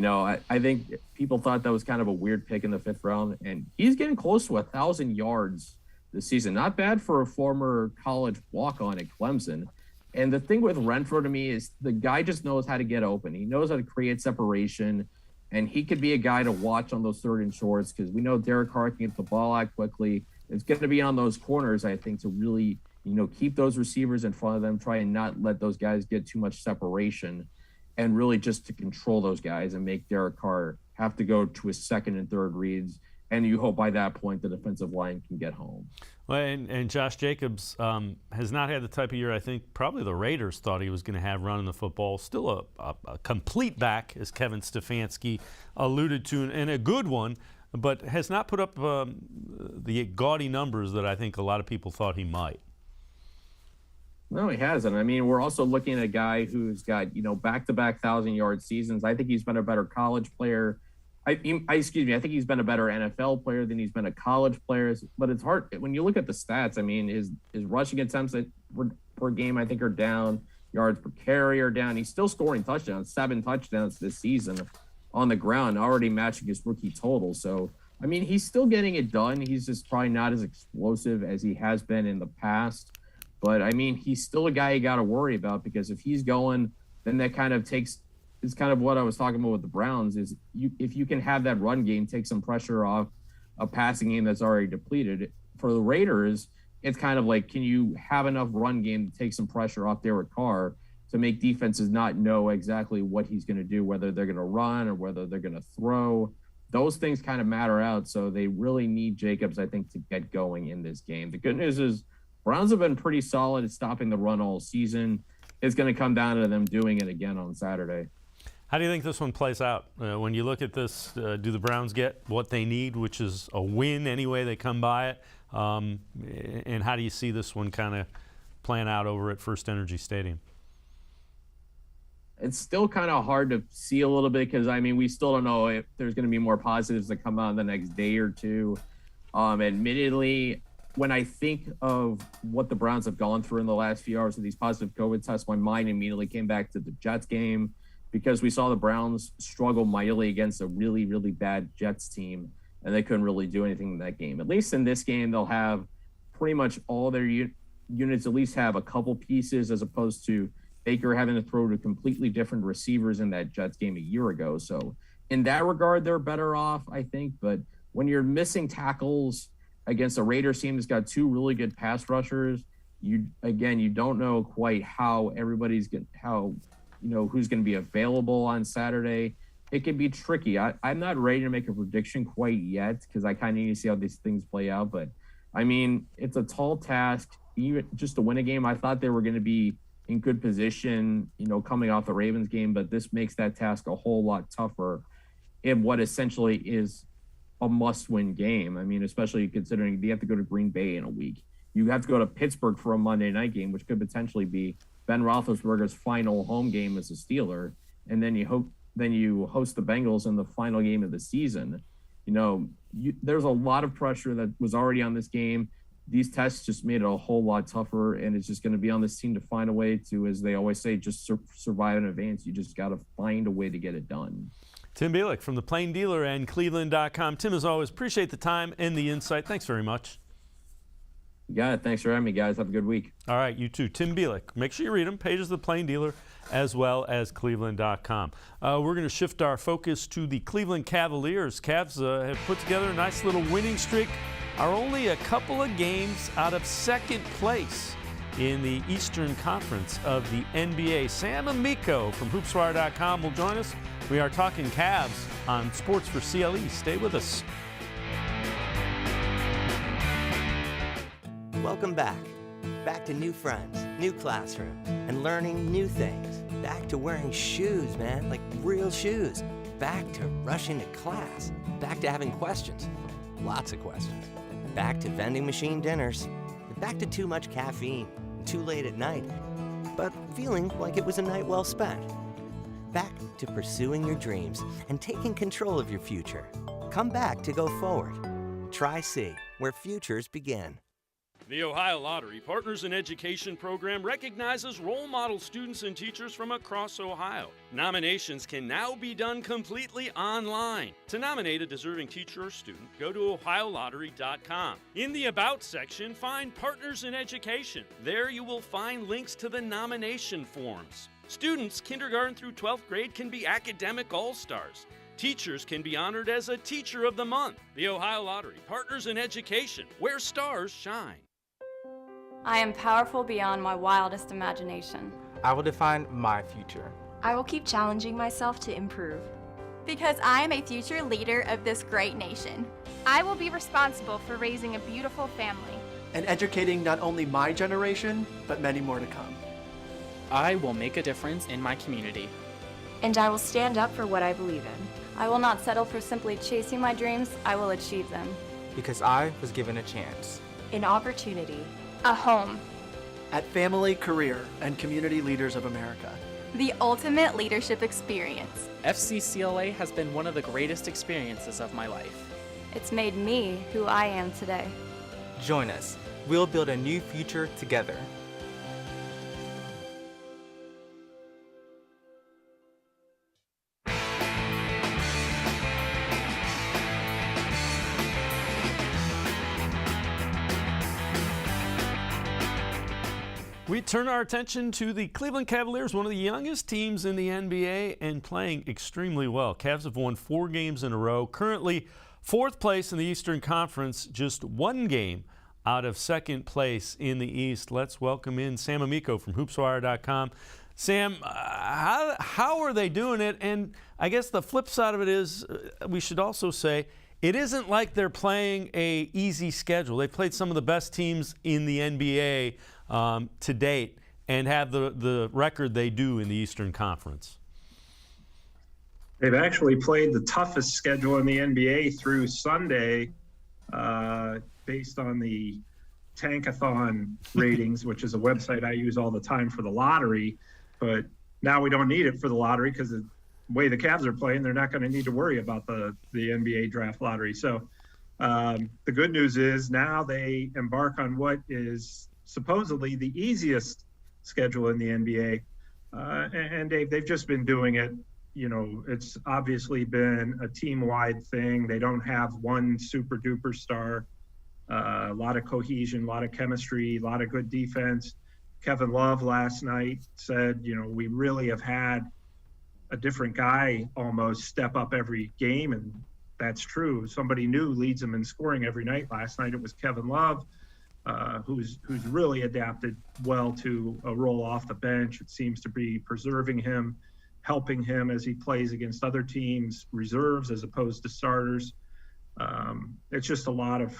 I think people thought that was kind of a weird pick in the 5th round, and he's getting close to 1,000 yards this season. Not bad for a former college walk-on at Clemson. And the thing with Renfrow to me is the guy just knows how to get open. He knows how to create separation, and he could be a guy to watch on those 3rd and shorts because we know Derek Carr can get the ball out quickly. It's going to be on those corners, I think, to really, keep those receivers in front of them, try and not let those guys get too much separation, and really just to control those guys and make Derek Carr have to go to his 2nd and 3rd reads. And you hope by that point the defensive line can get home. Well, and Josh Jacobs has not had the type of year I think probably the Raiders thought he was going to have running the football. Still a complete back, as Kevin Stefanski alluded to, and a good one, but has not put up the gaudy numbers that I think a lot of people thought he might. No, he hasn't. We're also looking at a guy who's got, back-to-back 1,000-yard seasons. I think he's been a better college player. I think he's been a better NFL player than he's been a college player. But it's hard when you look at the stats. His rushing attempts per game, I think, are down. Yards per carry are down. He's still scoring touchdowns, 7 touchdowns this season on the ground, already matching his rookie total. So, he's still getting it done. He's just probably not as explosive as he has been in the past. But, he's still a guy you got to worry about because if he's going, then that kind of is kind of what I was talking about with the Browns is if you can have that run game, take some pressure off a passing game that's already depleted. For the Raiders, it's kind of like, can you have enough run game to take some pressure off Derek Carr to make defenses not know exactly what he's going to do, whether they're going to run or whether they're going to throw. Those things kind of matter out. So they really need Jacobs, I think, to get going in this game. The good news is Browns have been pretty solid at stopping the run all season. It's going to come down to them doing it again on Saturday. How do you think this one plays out? When you look at this, do the Browns get what they need, which is a win any way they come by it? And how do you see this one kind of playing out over at First Energy Stadium? It's still kind of hard to see a little bit because, we still don't know if there's going to be more positives that come out in the next day or two. Admittedly, when I think of what the Browns have gone through in the last few hours with these positive COVID tests, my mind immediately came back to the Jets game, because we saw the Browns struggle mightily against a really, really bad Jets team, and they couldn't really do anything in that game. At least in this game, they'll have pretty much all their units at least have a couple pieces as opposed to Baker having to throw to completely different receivers in that Jets game a year ago. So in that regard, they're better off, I think. But when you're missing tackles against a Raiders team that's got 2 really good pass rushers, you don't know quite how everybody's going to who's going to be available on Saturday. It can be tricky. I'm not ready to make a prediction quite yet because I kind of need to see how these things play out. But, it's a tall task. even just to win a game. I thought they were going to be in good position, coming off the Ravens game, but this makes that task a whole lot tougher in what essentially is a must-win game. I mean, especially considering they have to go to Green Bay in a week. You have to go to Pittsburgh for a Monday night game, which could potentially be Ben Roethlisberger's final home game as a Steeler, and then you host the Bengals in the final game of the season. There's a lot of pressure that was already on this game. These tests just made it a whole lot tougher, and it's just going to be on this team to find a way to, as they always say, just survive in advance. You just got to find a way to get it done. Tim Bielik from the Plain Dealer and cleveland.com. Tim, as always, appreciate the time and the insight. Thanks very much. You got it. Thanks for having me, guys. Have a good week. All right, you too. Tim Bielik. Make sure you read him. Pages of the Plain Dealer as well as cleveland.com. We're going to shift our focus to the Cleveland Cavaliers. Cavs have put together a nice little winning streak. Are only a couple of games out of second place in the Eastern Conference of the NBA. Sam Amico from hoopswire.com will join us. We are talking Cavs on Sports4CLE. Stay with us. Welcome back. Back to new friends, new classroom, and learning new things. Back to wearing shoes, man, like real shoes. Back to rushing to class. Back to having questions. Lots of questions. Back to vending machine dinners. Back to too much caffeine, too late at night, but feeling like it was a night well spent. Back to pursuing your dreams and taking control of your future. Come back to go forward. Try C, where futures begin. The Ohio Lottery Partners in Education program recognizes role model students and teachers from across Ohio. Nominations can now be done completely online. To nominate a deserving teacher or student, go to ohiolottery.com. In the About section, find Partners in Education. There you will find links to the nomination forms. Students kindergarten through 12th grade can be academic all-stars. Teachers can be honored as a Teacher of the Month. The Ohio Lottery Partners in Education, where stars shine. I am powerful beyond my wildest imagination. I will define my future. I will keep challenging myself to improve. Because I am a future leader of this great nation. I will be responsible for raising a beautiful family. And educating not only my generation, but many more to come. I will make a difference in my community. And I will stand up for what I believe in. I will not settle for simply chasing my dreams. I will achieve them. Because I was given a chance. An opportunity. A home. At Family, Career, and Community Leaders of America. The ultimate leadership experience. FCCLA has been one of the greatest experiences of my life. It's made me who I am today. Join us. We'll build a new future together. We turn our attention to the Cleveland Cavaliers, one of the youngest teams in the NBA and playing extremely well. Cavs have won 4 games in a row, currently 4th place in the Eastern Conference, just 1 game out of 2nd place in the East. Let's welcome in Sam Amico from hoopswire.com. Sam, how are they doing it? And I guess the flip side of it is, we should also say, it isn't like they're playing an easy schedule. They've played some of the best teams in the NBA to date and have the record they do in the Eastern Conference. They've actually played the toughest schedule in the NBA through Sunday based on the Tankathon ratings, which is a website I use all the time for the lottery. But now we don't need it for the lottery because the way the Cavs are playing, they're not going to need to worry about the NBA draft lottery. So the good news is now they embark on what is supposedly the easiest schedule in the NBA. And they've just been doing it. You know, it's obviously been a team-wide thing. They don't have one super duper star. A lot of cohesion, a lot of chemistry, a lot of good defense. Kevin Love last night said, you know, we really have had a different guy almost step up every game, and that's true. Somebody new leads them in scoring every night. Last night it was Kevin Love, who's really adapted well to a role off the bench. It seems to be preserving him, helping him as he plays against other teams, reserves as opposed to starters. It's just a lot of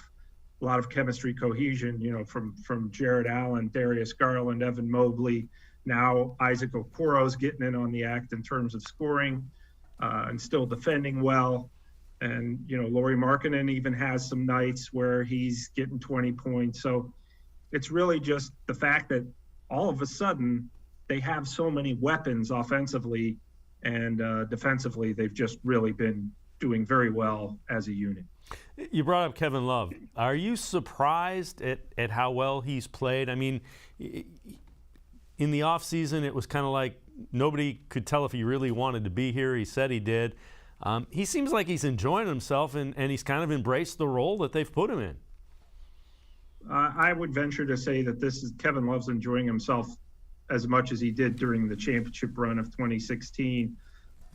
a lot of chemistry, cohesion, from Jared Allen, Darius Garland, Evan Mobley. Now Isaac Okoro's getting in on the act in terms of scoring and still defending well. And, Lauri Markkanen even has some nights where he's getting 20 points. So it's really just the fact that all of a sudden they have so many weapons offensively and defensively. They've just really been doing very well as a unit. You brought up Kevin Love. Are you surprised at how well he's played? I mean, in the offseason, it was kind of like nobody could tell if he really wanted to be here. He said he did. He seems like he's enjoying himself, and he's kind of embraced the role that they've put him in. I would venture to say that Kevin Love's enjoying himself as much as he did during the championship run of 2016.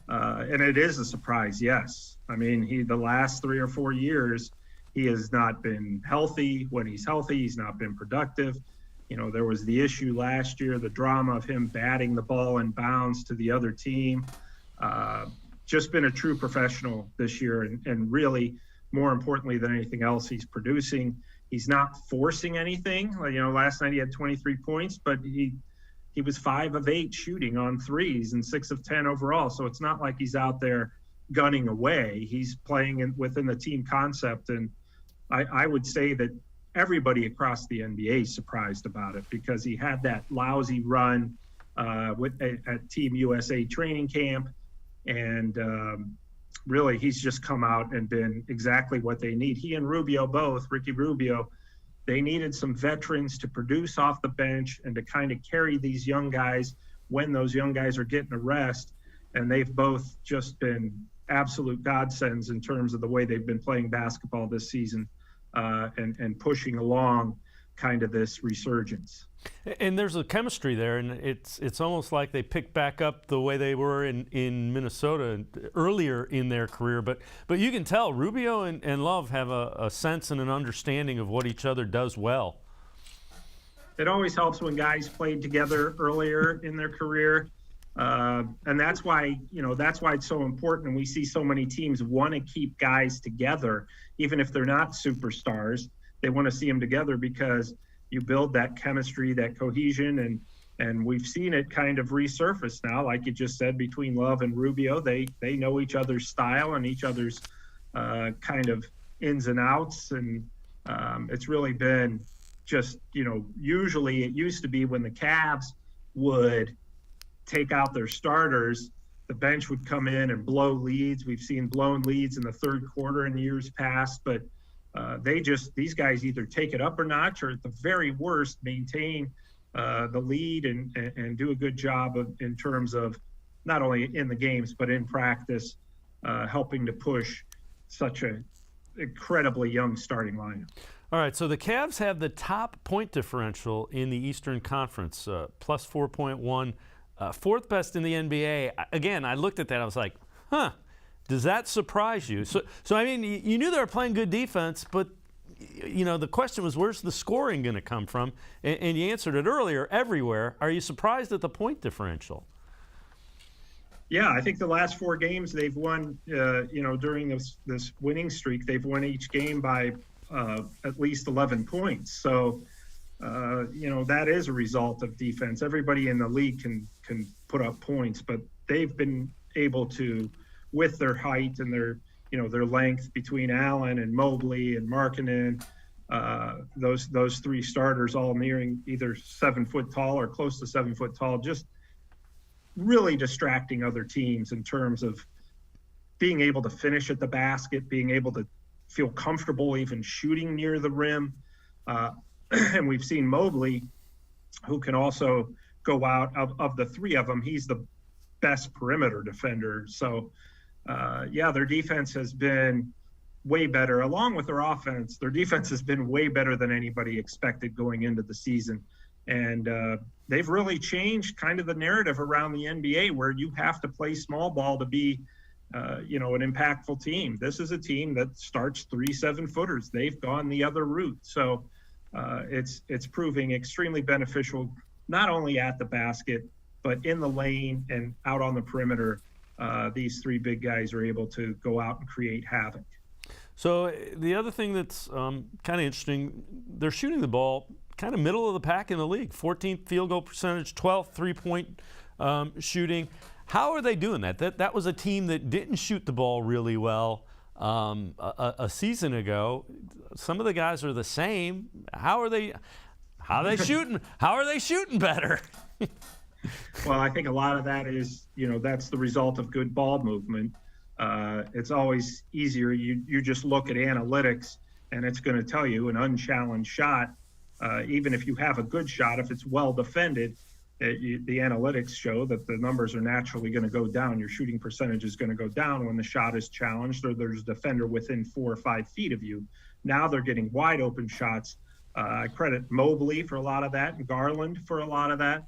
And it is a surprise, yes. I mean, the last 3 or 4 years, he has not been healthy. When he's healthy, he's not been productive. There was the issue last year, the drama of him batting the ball in bounds to the other team. Just been a true professional this year, and really, more importantly than anything else, he's producing. He's not forcing anything. Last night he had 23 points, but he was 5 of 8 shooting on threes and 6 of 10 overall. So it's not like he's out there gunning away. He's playing within the team concept. And I would say that everybody across the NBA is surprised about it, because he had that lousy run at Team USA training camp. And really, he's just come out and been exactly what they need. He and Rubio both, Ricky Rubio, they needed some veterans to produce off the bench and to kind of carry these young guys when those young guys are getting a rest. And they've both just been absolute godsends in terms of the way they've been playing basketball this season and pushing along kind of this resurgence. And there's a chemistry there, and it's almost like they picked back up the way they were in Minnesota earlier in their career. But you can tell Rubio and Love have a sense and an understanding of what each other does well. It always helps when guys played together earlier in their career. And that's why it's so important. And we see so many teams want to keep guys together, even if they're not superstars. They want to see them together because you build that chemistry, that cohesion, and we've seen it kind of resurface now, like you just said, between Love and Rubio. They know each other's style and each other's kind of ins and outs, and it's really been just, usually it used to be when the Cavs would take out their starters, the bench would come in and blow leads. We've seen blown leads in the third quarter in years past, but these guys either take it up a notch or at the very worst maintain the lead and do a good job in terms of not only in the games but in practice, helping to push such an incredibly young starting lineup. All right, so the Cavs have the top point differential in the Eastern Conference, plus 4.1, fourth best in the NBA. Again, I looked at that, I was like, does that surprise you? So I mean, you knew they were playing good defense, but the question was, where's the scoring going to come from? And you answered it earlier, everywhere. Are you surprised at the point differential? Yeah, I think the last 4 games they've won, during this winning streak, they've won each game by at least 11 points. So, that is a result of defense. Everybody in the league can put up points, but they've been able to, with their height and their length between Allen and Mobley and Markkanen, those 3 starters all nearing either 7 foot tall or close to 7 foot tall, just really distracting other teams in terms of being able to finish at the basket, being able to feel comfortable even shooting near the rim. And we've seen Mobley, who can also go out. Of the 3 of them, he's the best perimeter defender. So, their defense has been way better. Along with their offense, their defense has been way better than anybody expected going into the season. And they've really changed kind of the narrative around the NBA, where you have to play small ball to be, an impactful team. This is a team that starts 3 7-footers. They've gone the other route. So it's proving extremely beneficial, not only at the basket, but in the lane and out on the perimeter. These 3 big guys are able to go out and create havoc. So the other thing that's kind of interesting, they're shooting the ball kind of middle of the pack in the league. 14th field goal percentage, 12th three-point shooting. How are they doing that? That was a team that didn't shoot the ball really well a season ago. Some of the guys are the same. How are they shooting? How are they shooting better? Well, I think a lot of that is, that's the result of good ball movement. It's always easier. You just look at analytics, and it's going to tell you an unchallenged shot. Even if you have a good shot, if it's well defended, the analytics show that the numbers are naturally going to go down. Your shooting percentage is going to go down when the shot is challenged or there's a defender within 4 or 5 feet of you. Now they're getting wide open shots. I credit Mobley for a lot of that and Garland for a lot of that.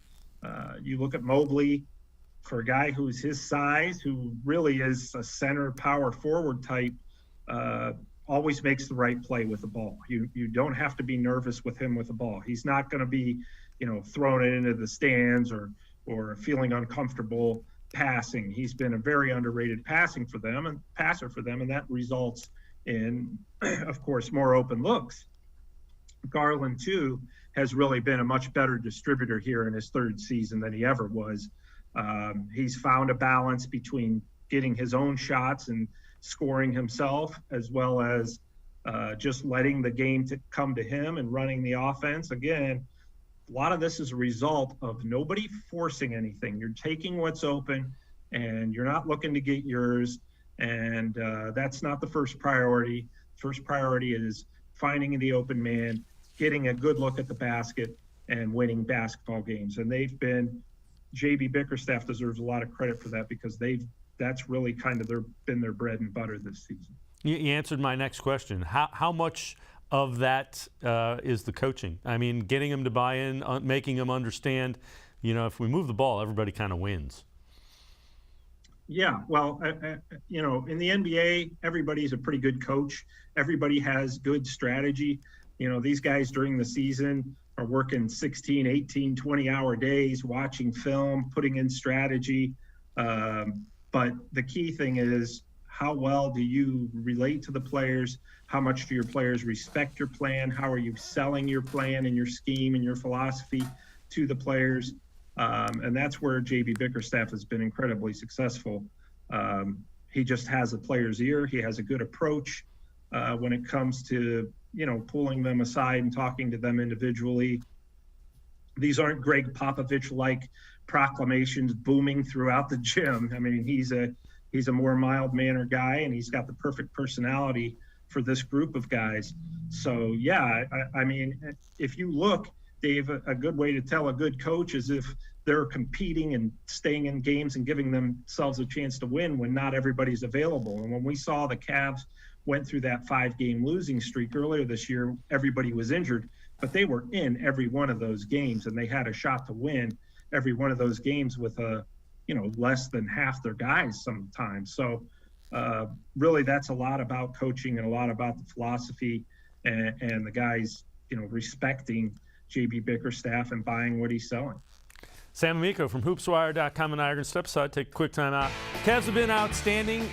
You look at Mobley, for a guy who's his size, who really is a center power forward type, always makes the right play with the ball. You don't have to be nervous with him with the ball. He's not going to be, throwing it into the stands or feeling uncomfortable passing. He's been a very underrated passer for them, and that results in, of course, more open looks. Garland, too, has really been a much better distributor here in his 3rd season than he ever was. He's found a balance between getting his own shots and scoring himself, as well as just letting the game come to him and running the offense. Again, a lot of this is a result of nobody forcing anything. You're taking what's open, and you're not looking to get yours, and that's not the first priority. First priority is finding the open man, getting a good look at the basket, and winning basketball games. And JB Bickerstaff deserves a lot of credit for that, because that's really kind of been their bread and butter this season. You answered my next question. How much of that is the coaching? I mean, getting them to buy in, making them understand, if we move the ball, everybody kind of wins. Yeah, well, in the NBA, everybody's a pretty good coach. Everybody has good strategy. These guys during the season are working 16, 18, 20-hour days, watching film, putting in strategy. But the key thing is, how well do you relate to the players? How much do your players respect your plan? How are you selling your plan and your scheme and your philosophy to the players? And that's where JB Bickerstaff has been incredibly successful. He just has a player's ear. He has a good approach when it comes to, pulling them aside and talking to them individually. These aren't Greg Popovich-like proclamations booming throughout the gym. I mean, he's a more mild-mannered guy, and he's got the perfect personality for this group of guys. So, yeah, I mean, if you look, Dave, a good way to tell a good coach is if they're competing and staying in games and giving themselves a chance to win when not everybody's available. And when we saw the Cavs went through that 5-game losing streak earlier this year, everybody was injured, but they were in every one of those games, and they had a shot to win every one of those games with less than half their guys sometimes. So really that's a lot about coaching and a lot about the philosophy and the guys, respecting JB Bickerstaff and buying what he's selling. Sam Amico from hoopswire.com and I are going to step aside, take a quick time out. Cavs have been outstanding.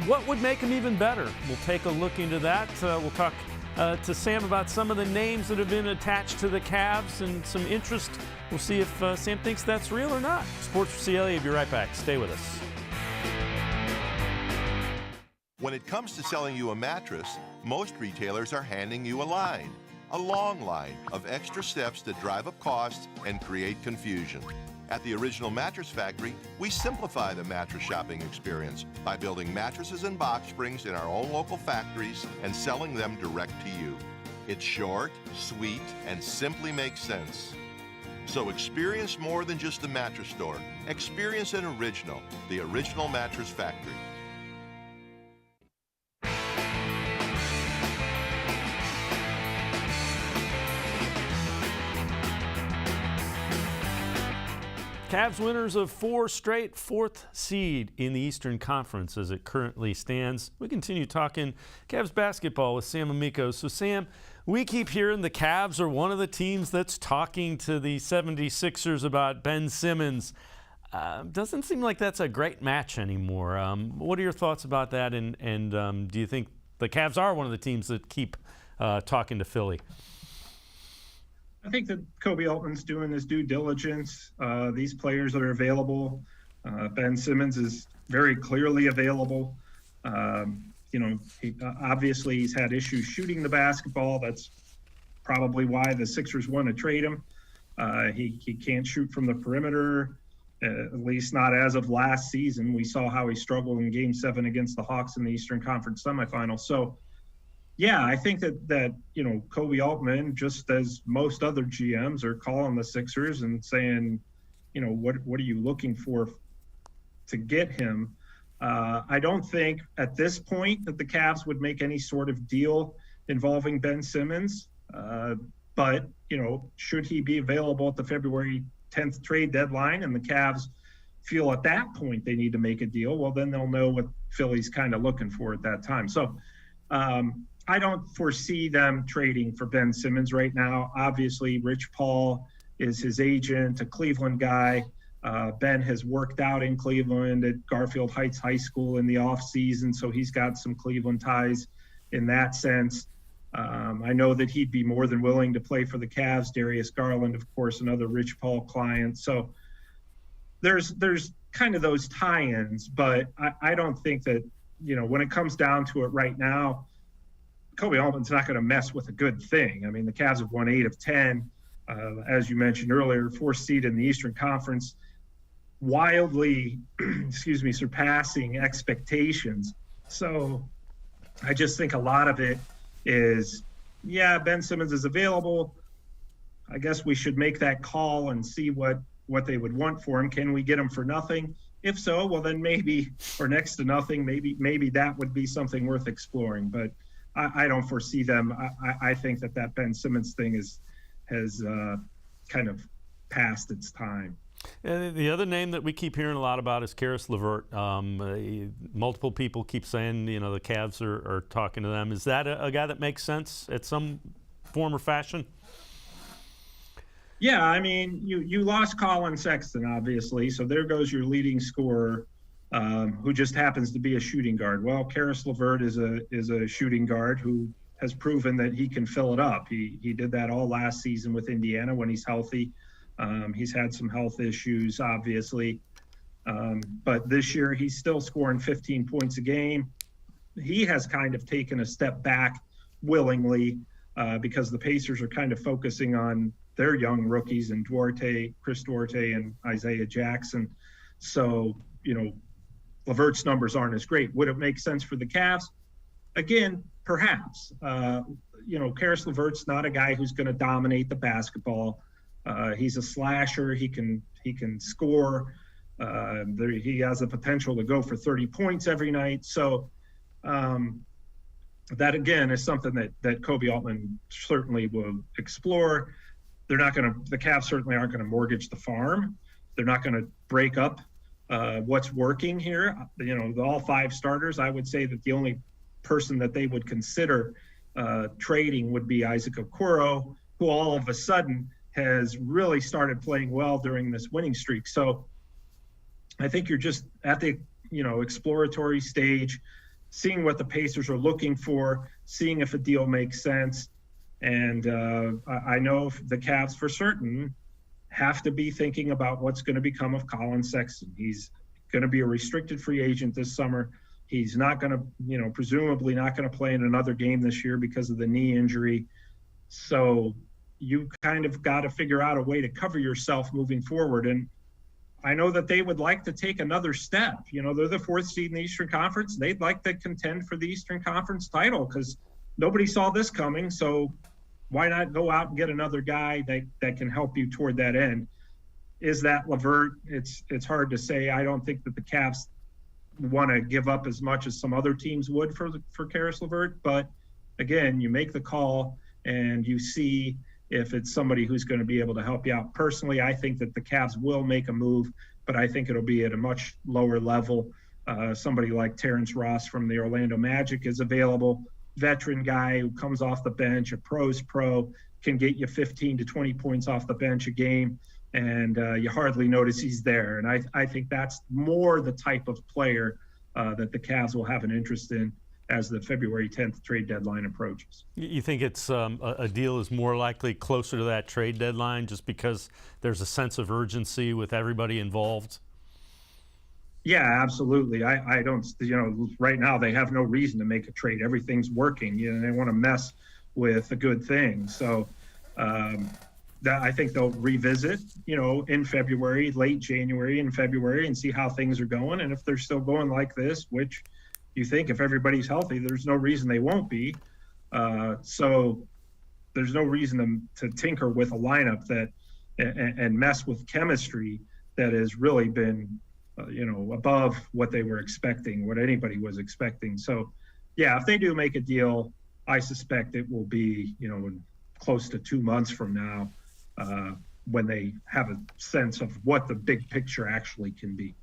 What would make them even better? We'll take a look into that. We'll talk to Sam about some of the names that have been attached to the Cavs and some interest. We'll see if Sam thinks that's real or not. Sports4CLE, we'll be right back. Stay with us. When it comes to selling you a mattress, most retailers are handing you a line. A long line of extra steps that drive up costs and create confusion. At the Original Mattress Factory, we simplify the mattress shopping experience by building mattresses and box springs in our own local factories and selling them direct to you. It's short, sweet, and simply makes sense. So experience more than just the mattress store. Experience an original, the Original Mattress Factory. Cavs winners of 4 straight, 4th seed in the Eastern Conference as it currently stands. We continue talking Cavs basketball with Sam Amico. So Sam, we keep hearing the Cavs are one of the teams that's talking to the 76ers about Ben Simmons. Doesn't seem like that's a great match anymore. What are your thoughts about that, and do you think the Cavs are one of the teams that keep talking to Philly. I think that Koby Altman's doing his due diligence. These players that are available, Ben Simmons is very clearly available. Obviously he's had issues shooting the basketball. That's probably why the Sixers want to trade him. He can't shoot from the perimeter, at least not as of last season. We saw how he struggled in Game 7 against the Hawks in the Eastern Conference semifinals. So, yeah, I think that Koby Altman, just as most other GMs, are calling the Sixers and saying, what are you looking for to get him? I don't think at this point that the Cavs would make any sort of deal involving Ben Simmons. But, should he be available at the February 10th trade deadline and the Cavs feel at that point they need to make a deal, well, then they'll know what Philly's kind of looking for at that time. So I don't foresee them trading for Ben Simmons right now. Obviously, Rich Paul is his agent, a Cleveland guy. Ben has worked out in Cleveland at Garfield Heights High School in the offseason, so he's got some Cleveland ties in that sense. I know that he'd be more than willing to play for the Cavs. Darius Garland, of course, another Rich Paul client. So there's kind of those tie-ins, but I don't think that, when it comes down to it right now, Koby Altman's not going to mess with a good thing. I mean, the Cavs have won 8 of 10, as you mentioned earlier, 4th seed in the Eastern Conference, wildly, surpassing expectations. So I just think a lot of it is, Ben Simmons is available. I guess we should make that call and see what they would want for him. Can we get him for nothing? If so, well, then maybe, or next to nothing, maybe that would be something worth exploring. But I don't foresee them. I think that Ben Simmons thing has kind of passed its time. And the other name that we keep hearing a lot about is Caris LeVert. Multiple people keep saying, the Cavs are talking to them. Is that a guy that makes sense at some form or fashion? Yeah, I mean, you lost Colin Sexton, obviously, so there goes your leading scorer, who just happens to be a shooting guard. Well, Caris LeVert is a shooting guard who has proven that he can fill it up. He did that all last season with Indiana when he's healthy. He's had some health issues, obviously, but this year he's still scoring 15 points a game. He has kind of taken a step back willingly because the Pacers are kind of focusing on their young rookies and Chris Duarte and Isaiah Jackson. So, LeVert's numbers aren't as great. Would it make sense for the Cavs? Again, perhaps. Caris LeVert's not a guy who's going to dominate the basketball. He's a slasher. He can score. He has the potential to go for 30 points every night. So that, again, is something that Koby Altman certainly will explore. The Cavs certainly aren't going to mortgage the farm. They're not going to break up what's working here. All 5 starters, I would say that the only person that they would consider trading would be Isaac Okoro, who all of a sudden has really started playing well during this winning streak. So I think you're just at the, exploratory stage, seeing what the Pacers are looking for, seeing if a deal makes sense. And I know the Cavs for certain have to be thinking about what's going to become of Colin Sexton. He's going to be a restricted free agent this summer. He's not going to, presumably not going to play in another game this year because of the knee injury. So you kind of got to figure out a way to cover yourself moving forward. And I know that they would like to take another step. They're the 4th seed in the Eastern Conference. They'd like to contend for the Eastern Conference title because nobody saw this coming. So why not go out and get another guy that can help you toward that end? Is that LeVert? It's hard to say. I don't think that the Cavs want to give up as much as some other teams would for Caris LeVert. But again, you make the call and you see if it's somebody who's going to be able to help you out. Personally, I think that the Cavs will make a move, but I think it'll be at a much lower level. Somebody like Terrence Ross from the Orlando Magic is available. Veteran guy who comes off the bench, a pro's pro, can get you 15 to 20 points off the bench a game, and you hardly notice he's there. And I think that's more the type of player that the Cavs will have an interest in as the February 10th trade deadline approaches. You think it's a deal is more likely closer to that trade deadline just because there's a sense of urgency with everybody involved? Yeah, absolutely. I don't, right now they have no reason to make a trade. Everything's working. They want to mess with a good thing. So that I think they'll revisit, in February, late January and February, and see how things are going. And if they're still going like this, which you think if everybody's healthy, there's no reason they won't be. So there's no reason to tinker with a lineup that and mess with chemistry that has really been, above what they were expecting, what anybody was expecting. So, yeah, if they do make a deal, I suspect it will be, close to 2 months from now when they have a sense of what the big picture actually can be.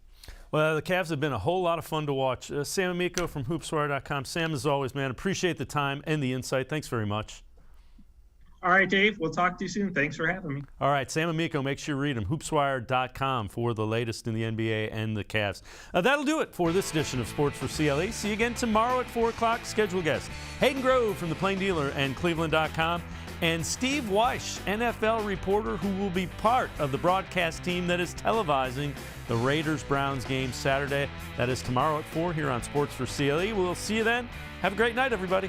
Well, the Cavs have been a whole lot of fun to watch. Sam Amico from hoopswire.com. Sam, as always, man, appreciate the time and the insight. Thanks very much. All right, Dave. We'll talk to you soon. Thanks for having me. All right, Sam Amico, make sure you read him. hoopswire.com for the latest in the NBA and the Cavs. That'll do it for this edition of Sports for CLE. See you again tomorrow at 4 o'clock. Scheduled guest Hayden Grove from the Plain Dealer and cleveland.com. And Steve Weish, NFL reporter, who will be part of the broadcast team that is televising the Raiders-Browns game Saturday. That is tomorrow at 4 here on Sports for CLE. We'll see you then. Have a great night, everybody.